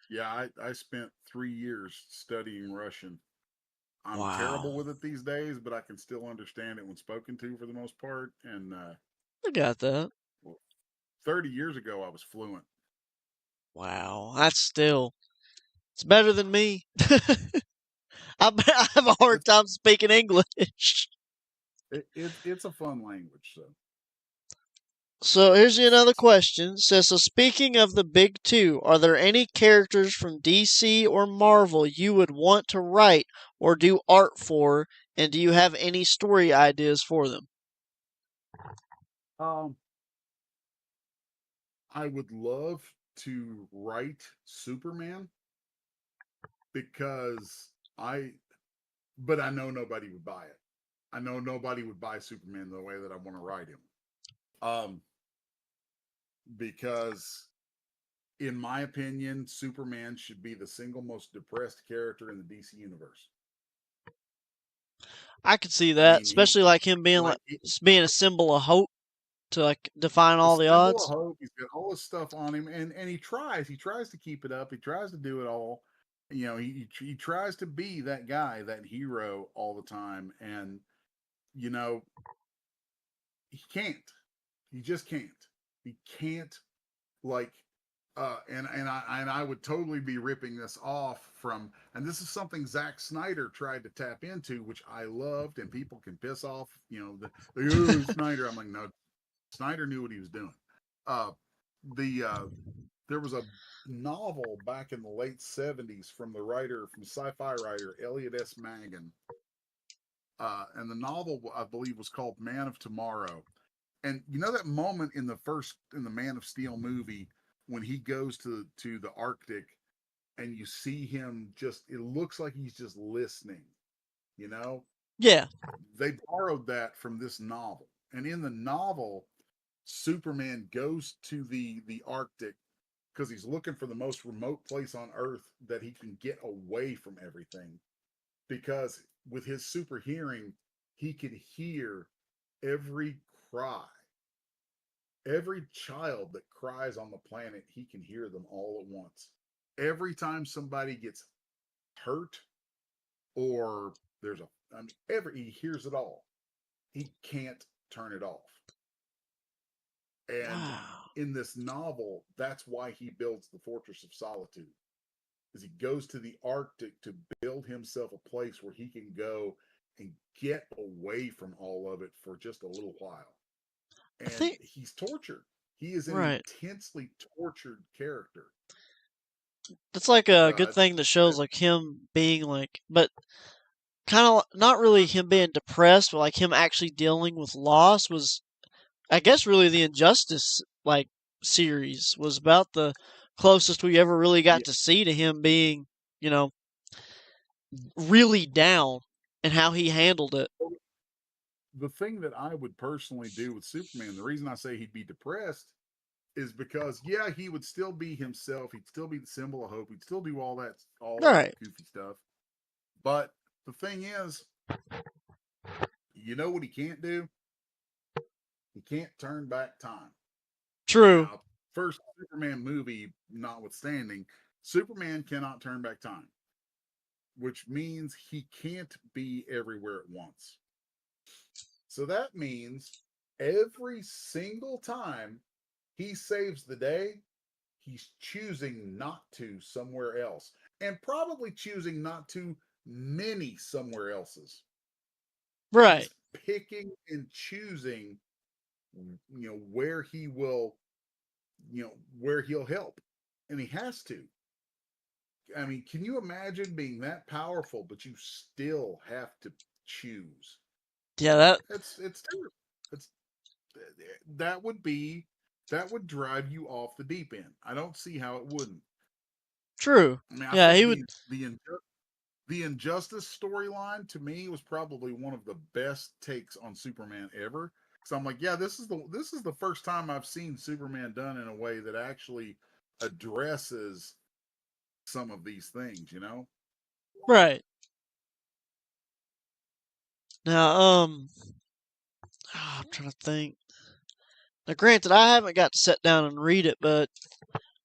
Yeah, I spent 3 years studying Russian. I'm terrible Wow. with it these days, but I can still understand it when spoken to for the most part. And I got that. well, 30 years ago, I was fluent. Wow. It's better than me. I have a hard It's time speaking English. it's a fun language. So So here's another question. It says, so speaking of the big two, are there any characters from DC or Marvel you would want to write or do art for, and do you have any story ideas for them? um, I would love to write Superman because but I know nobody would buy it. I know nobody would buy Superman the way that I want to write him. Um, because in my opinion, Superman should be the single most depressed character in the DC universe. I could see I that, mean, he especially like him being like like being a symbol of hope to like define a all the symbol of odds. hope. He's got all this stuff on him, and he tries to keep it up. He tries to do it all. He tries to be that guy, that hero all the time, and you know he can't. He just can't. He can't like and I would totally be ripping this off from, and this is something Zack Snyder tried to tap into, which I loved, and people can piss off, the Snyder. I'm like, no, Snyder knew what he was doing. Uh, the There was a novel back in the late '70s from sci-fi writer Elliot S. Magan, and the novel I believe was called Man of Tomorrow. And you know that moment in the Man of Steel movie when he goes to the Arctic and you see him just, it looks like he's just listening, you know? Yeah. They borrowed that from this novel. And in the novel, Superman goes to the Arctic because he's looking for the most remote place on Earth that he can get away from everything. Because with his super hearing, he can hear every cry. Every child that cries on the planet, he can hear them all at once. Every time somebody gets hurt or there's a, I mean, he hears it all. He can't turn it off. And Wow. in this novel, that's why he builds the Fortress of Solitude. Is he goes to the Arctic to build himself a place where he can go and get away from all of it for just a little while. I And think he's tortured. He is an right. intensely tortured character. That's like a So good thing that shows like him being like, but kind of not really him being depressed, but like him actually dealing with loss was, I guess, really the Injustice like series was about the closest we ever really got yeah, to see to him being, you know, really down and how he handled it. the thing that I would personally do with Superman, the reason I say he'd be depressed is because yeah, he would still be himself. He'd still be the symbol of hope. He'd still do all that Right. goofy stuff. But the thing is, you know what he can't do? He can't turn back time. True. Now, first Superman movie notwithstanding, Superman cannot turn back time, which means he can't be everywhere at once. So that means every single time he saves the day, he's choosing not to somewhere else, and probably choosing not to many somewhere else's. Right. He's picking and choosing, where he will, where he'll help, and he has to. I mean, can you imagine being that powerful, but you still have to choose? Yeah, that It's terrible. It's that would be that would drive you off the deep end. I don't see how it wouldn't. true. I mean, I Yeah, thought he would. the injustice storyline to me was probably one of the best takes on Superman ever. So I'm like, yeah, this is the first time I've seen Superman done in a way that actually addresses some of these things. Right. Now, I'm trying to think. Now, granted, I haven't got to sit down and read it, but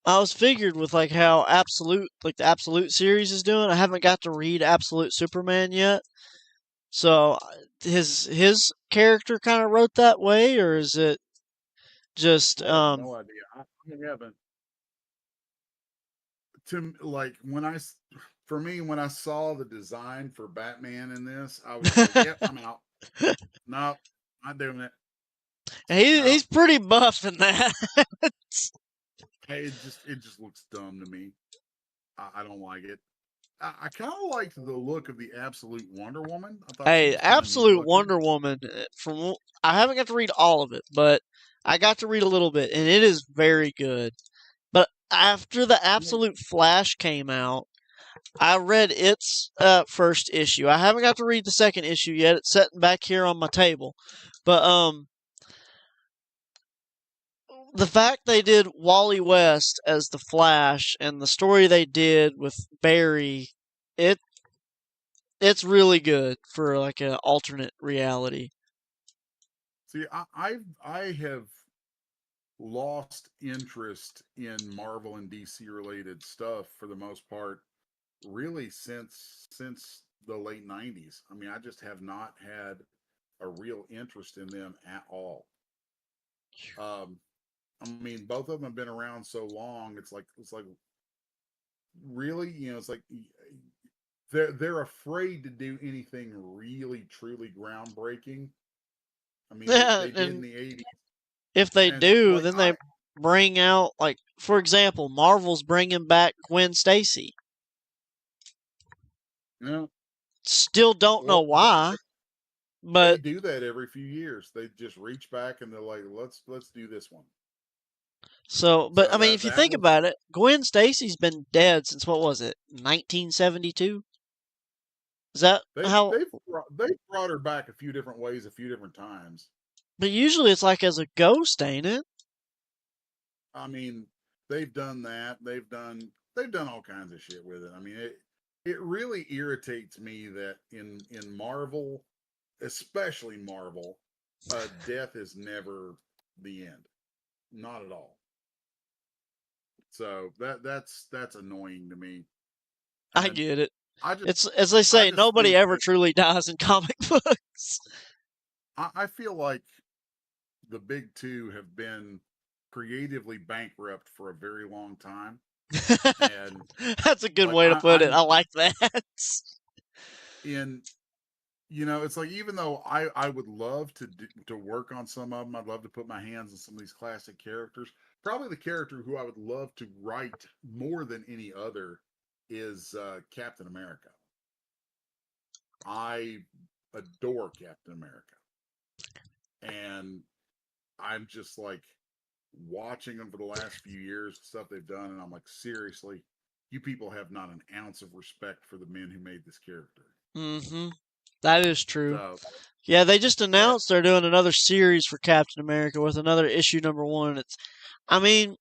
I was figured with like how Absolute, like the Absolute series is doing. I haven't got to read Absolute Superman yet. So, his character kind of wrote that way, or is it just I have no idea. I haven't. Like for me, when I saw the design for Batman in this, I was just like, "Yep, I'm out. No, not doing it. No, he's pretty buff in that. hey, it just looks dumb to me. I don't like it. I kind of liked the look of the Absolute Wonder Woman. I thought she Hey, was kind of neat Absolute looking. Wonder Woman. I haven't got to read all of it, but I got to read a little bit, and it is very good. But after the Absolute Flash came out, I read its first issue. I haven't got to read the second issue yet. It's sitting back here on my table. But the fact they did Wally West as the Flash and the story they did with Barry, it it's really good for like an alternate reality. See, I have lost interest in Marvel and DC related stuff for the most part, really since the late '90s. I mean, I just have not had a real interest in them at all. Um, I mean, both of them have been around so long. It's like really, it's like they're afraid to do anything really truly groundbreaking. I mean, Yeah, they did in and the '80s, if they and do, like then they bring out like for example, Marvel's bringing back Gwen Stacy. you know, Still don't know well, why, they but do that every few years. They just reach back and they're like, let's do this one. but So I mean, that if you that think was about it, Gwen Stacy's been dead since what was it, 1972? Is that they've how? they've brought, they've brought her back a few different ways, a few different times. But usually it's like as a ghost, ain't it? I mean, they've done that. They've done all kinds of shit with it. I mean, it really irritates me that in Marvel, especially Marvel, death is never the end. Not at all. So that's annoying to me. I And get it. I just It's as they I say, just nobody think ever that truly dies in comic books. I feel like the big two have been creatively bankrupt for a very long time. And That's a good like way to I, put it. I'm I like that. in it's like even though I would love to work on some of them, I'd love to put my hands on some of these classic characters. Probably the character who I would love to write more than any other is Captain America. I adore Captain America, and I'm just like watching them for the last few years, stuff they've done, and I'm like, seriously, you people have not an ounce of respect for the men who made this character. Mm-hmm. That is true. So Yeah, they just that announced they're doing another series for Captain America with another issue #1. I mean,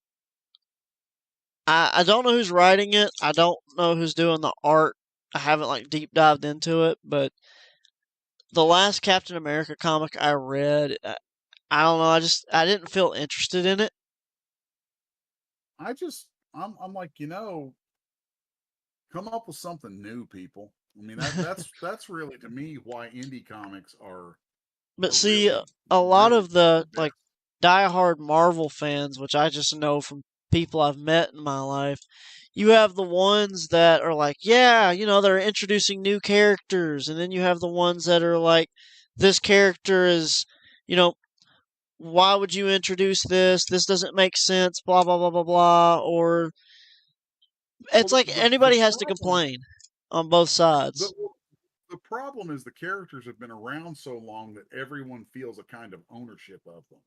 I don't know who's writing it. I don't know who's doing the art. I haven't like deep dived into it, but the last Captain America comic I read, I don't know. I didn't feel interested in it. I just I'm like, come up with something new, people. I mean that's really to me why indie comics But are see, really a lot really of the the best. like diehard Marvel fans, which I just know from people I've met in my life, you have the ones that are like, yeah, they're introducing new characters, and then you have the ones that are like, this character is, you know, why would you introduce this? This doesn't make sense, blah blah blah blah blah. Or Well, it's the, like the anybody has to problem complain on both the sides. the problem is the characters have been around so long that everyone feels a kind of ownership of them.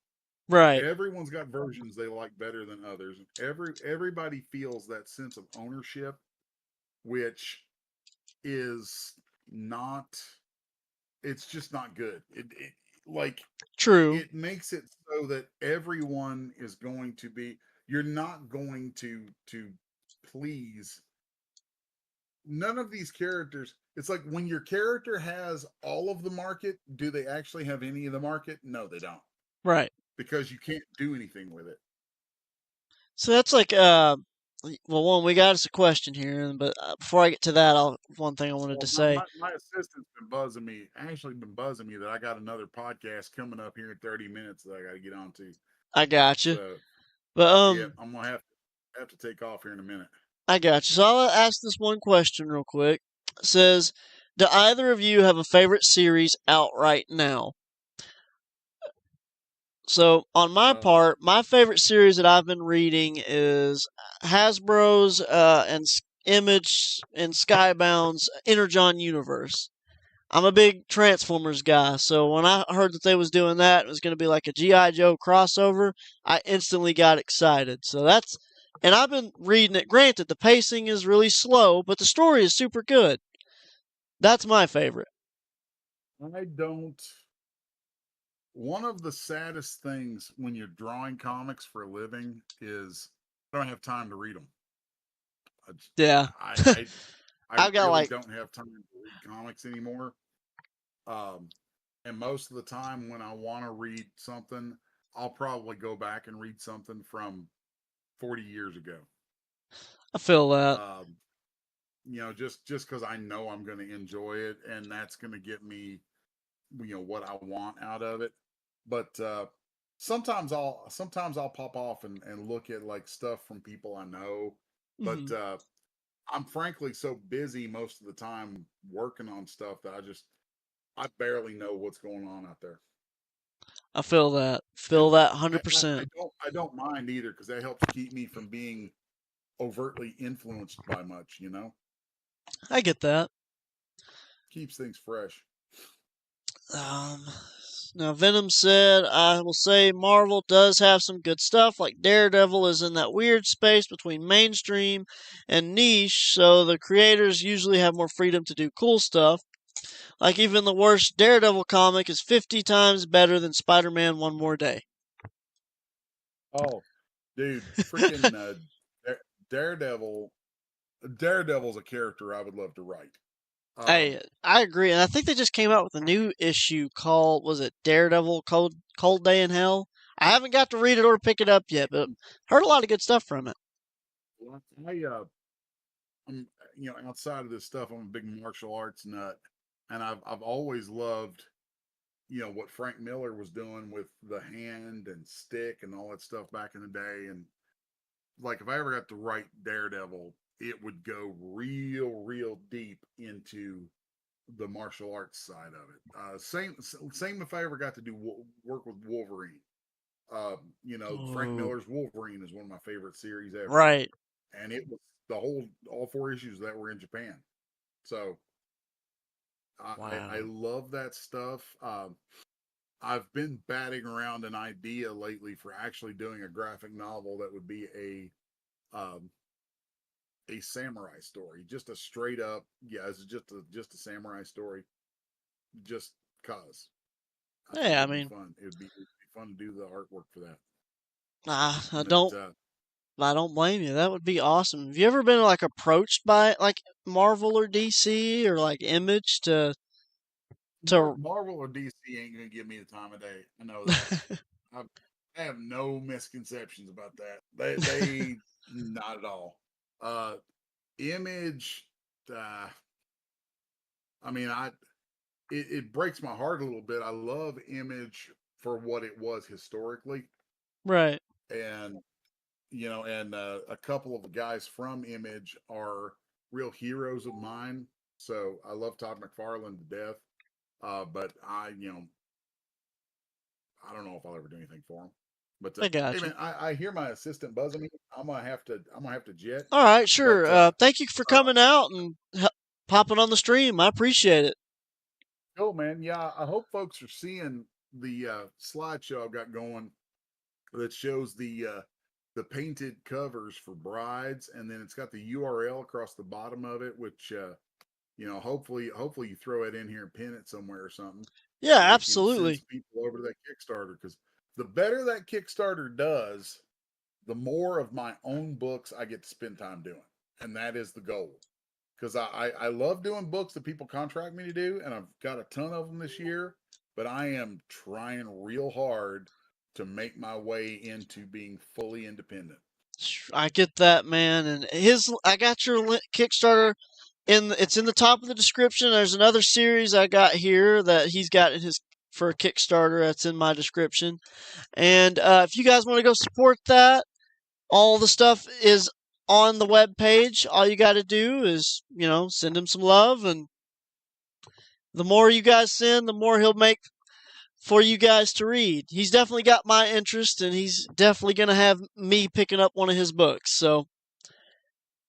Right. Everyone's got versions they like better than others. Everybody feels that sense of ownership, which is not. It's just not good. It like True. it makes it so that everyone is going to be. You're not going to please none of these characters. It's like when your character has all of the market, do they actually have any of the market? No, they don't, Right. because you can't do anything with it. So that's like well, one, we got us a question here, but before I get to that, one thing I wanted to Well, say. my assistant's been buzzing me, actually been buzzing me that I got another podcast coming up here in 30 minutes that I got to get on to. I got you, So, but yeah, I'm going to have to take off here in a minute. I got you. So I'll ask this one question real quick. It says, do either of you have a favorite series out right now? So on my Uh, part, my favorite series that I've been reading is Hasbro's and Image and Skybound's Energon universe. I'm a big Transformers guy, so when I heard that they was doing that, it was going to be like a GI Joe crossover, I instantly got excited. And I've been reading it. Granted, the pacing is really slow, but the story is super good. That's my favorite. I don't. One of the saddest things when you're drawing comics for a living is I don't have time to read them. Yeah. I I, I I've got really like, don't have time to read comics anymore. Um, and most of the time when I want to read something, I'll probably go back and read something from 40 years ago. I feel that. Um, just because I know I'm going to enjoy it and that's going to get me, what I want out of it. But sometimes I'll pop off and look at like stuff from people I know. But Mhm. I'm frankly so busy most of the time working on stuff that I barely know what's going on out there. I feel that. And Feel that I 100%. don't mind either because that helps keep me from being overtly influenced by much. I get that. Keeps things fresh. Um, Now, Venom said, I will say Marvel does have some good stuff, like Daredevil is in that weird space between mainstream and niche, so the creators usually have more freedom to do cool stuff. Like, even the worst Daredevil comic is 50 times better than Spider-Man One More Day. Oh, dude, freaking Daredevil. Daredevil's a character I would love to write. Hey, I agree, and I think they just came out with a new issue called, was it Daredevil Cold Day in Hell? I haven't got to read it or pick it up yet, but heard a lot of good stuff from it. I'm, outside of this stuff, I'm a big martial arts nut, and I've always loved, what Frank Miller was doing with the hand and stick and all that stuff back in the day. And like, if I ever got to write Daredevil, it would go real deep into the martial arts side of it. Same if I ever got to do work with Wolverine. Frank Miller's Wolverine is one of my favorite series ever. Right. And it was all 4 issues that were in Japan. So I love that stuff. I've been batting around an idea lately for actually doing a graphic novel that would be a samurai story, just a straight up, it's just a samurai story, just cause. Yeah, I mean, fun. It would be fun to do the artwork for that. I don't blame you. That would be awesome. Have you ever been like approached by like Marvel or DC or like Image to Marvel or DC ain't gonna give me the time of day. I know that. I have no misconceptions about that. They not at all. Image, I mean, it breaks my heart a little bit. I love Image for what it was historically, right? And a couple of the guys from Image are real heroes of mine. So I love Todd McFarlane to death. But I don't know if I'll ever do anything for him. But I got hey you. man, I hear my assistant buzzing me. I'm gonna have to jet. All right, sure. But, thank you for coming out and popping on the stream. I appreciate it. Cool, man. Yeah, I hope folks are seeing the slideshow I've got going that shows the painted covers for Brides, and then it's got the URL across the bottom of it, which hopefully you throw it in here and pin it somewhere or something. Yeah, so absolutely. Send people over to that Kickstarter, because the better that Kickstarter does, the more of my own books I get to spend time doing, and that is the goal. Because I love doing books that people contract me to do, and I've got a ton of them this year. But I am trying real hard to make my way into being fully independent. I get that, man. And I got your Kickstarter it's in the top of the description. There's another series I got here that he's got in his for a Kickstarter that's in my description. And if you guys want to go support that, all the stuff is on the web page. All you got to do is, send him some love, and the more you guys send, the more he'll make for you guys to read. He's definitely got my interest, and he's definitely going to have me picking up one of his books. So,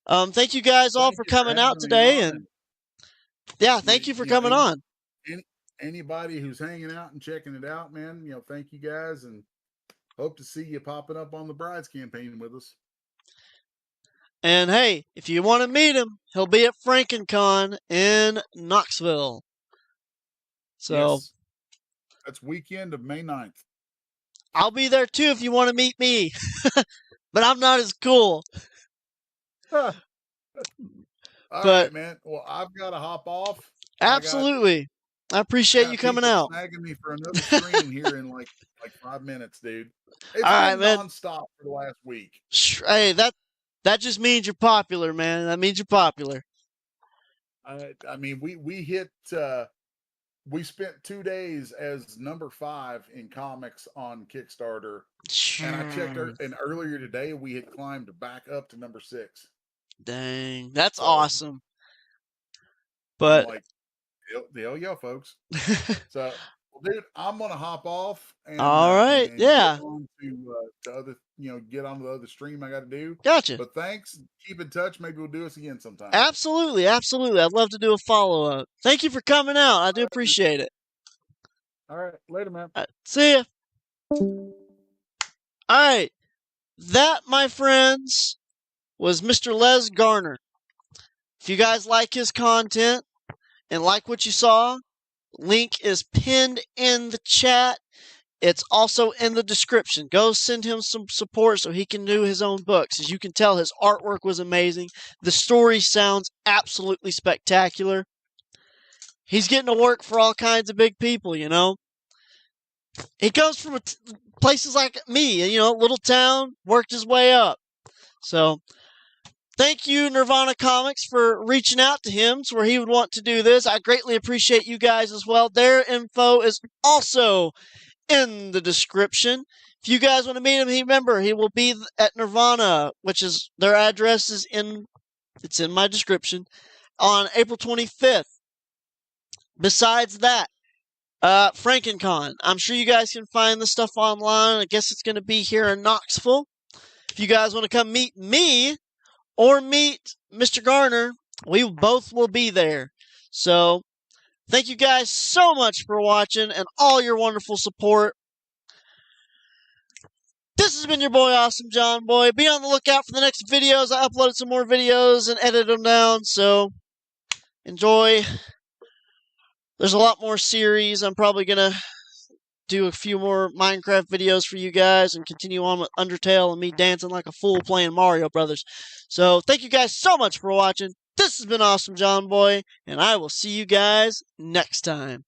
thank you guys all for coming out today, and yeah, thank you for coming on. Anybody who's hanging out and checking it out, man, thank you guys, and hope to see you popping up on the Brides campaign with us. And hey, if you want to meet him, he'll be at FrankenCon in Knoxville. So yes. That's weekend of May 9th. I'll be there too if you want to meet me. But I'm not as cool. All right, man. Well, I've got to hop off. Absolutely. I appreciate you coming out. Snagging me for another stream here in like 5 minutes, dude. It's all been right, nonstop for the last week. Hey, that just means you're popular, man. That means you're popular. I mean, we hit. We spent 2 days as number 5 in comics on Kickstarter, and I checked. And earlier today, we had climbed back up to number 6. Dang, that's awesome. But I'm like, yo, folks. So, dude, I'm gonna hop off. And, all right, and yeah. Get on to other, get on to the other stream I got to do. Gotcha. But thanks. Keep in touch. Maybe we'll do this again sometime. Absolutely. I'd love to do a follow up. Thank you for coming out. I do appreciate it. All right, later, man. See ya. All right, that, my friends, was Mr. Les Garner. If you guys like his content and like what you saw, Link is pinned in the chat. It's also in the description. Go send him some support so he can do his own books. As you can tell, his artwork was amazing. The story sounds absolutely spectacular. He's getting to work for all kinds of big people, you know. He comes from places like me, you know, little town, worked his way up. So, thank you, Nirvana Comics, for reaching out to him to where he would want to do this. I greatly appreciate you guys as well. Their info is also in the description. If you guys want to meet him, remember he will be at Nirvana, which is their address is it's in my description, on April 25th. Besides that, FrankenCon. I'm sure you guys can find the stuff online. I guess it's going to be here in Knoxville. If you guys want to come meet me or meet Mr. Garner, we both will be there. So, thank you guys so much for watching and all your wonderful support. This has been your boy, Awesome John Boy. Be on the lookout for the next videos. I uploaded some more videos and edited them down, so enjoy. There's a lot more series. I'm probably going to do a few more Minecraft videos for you guys and continue on with Undertale and me dancing like a fool playing Mario Brothers. So, thank you guys so much for watching. This has been Awesome John Boy, and I will see you guys next time.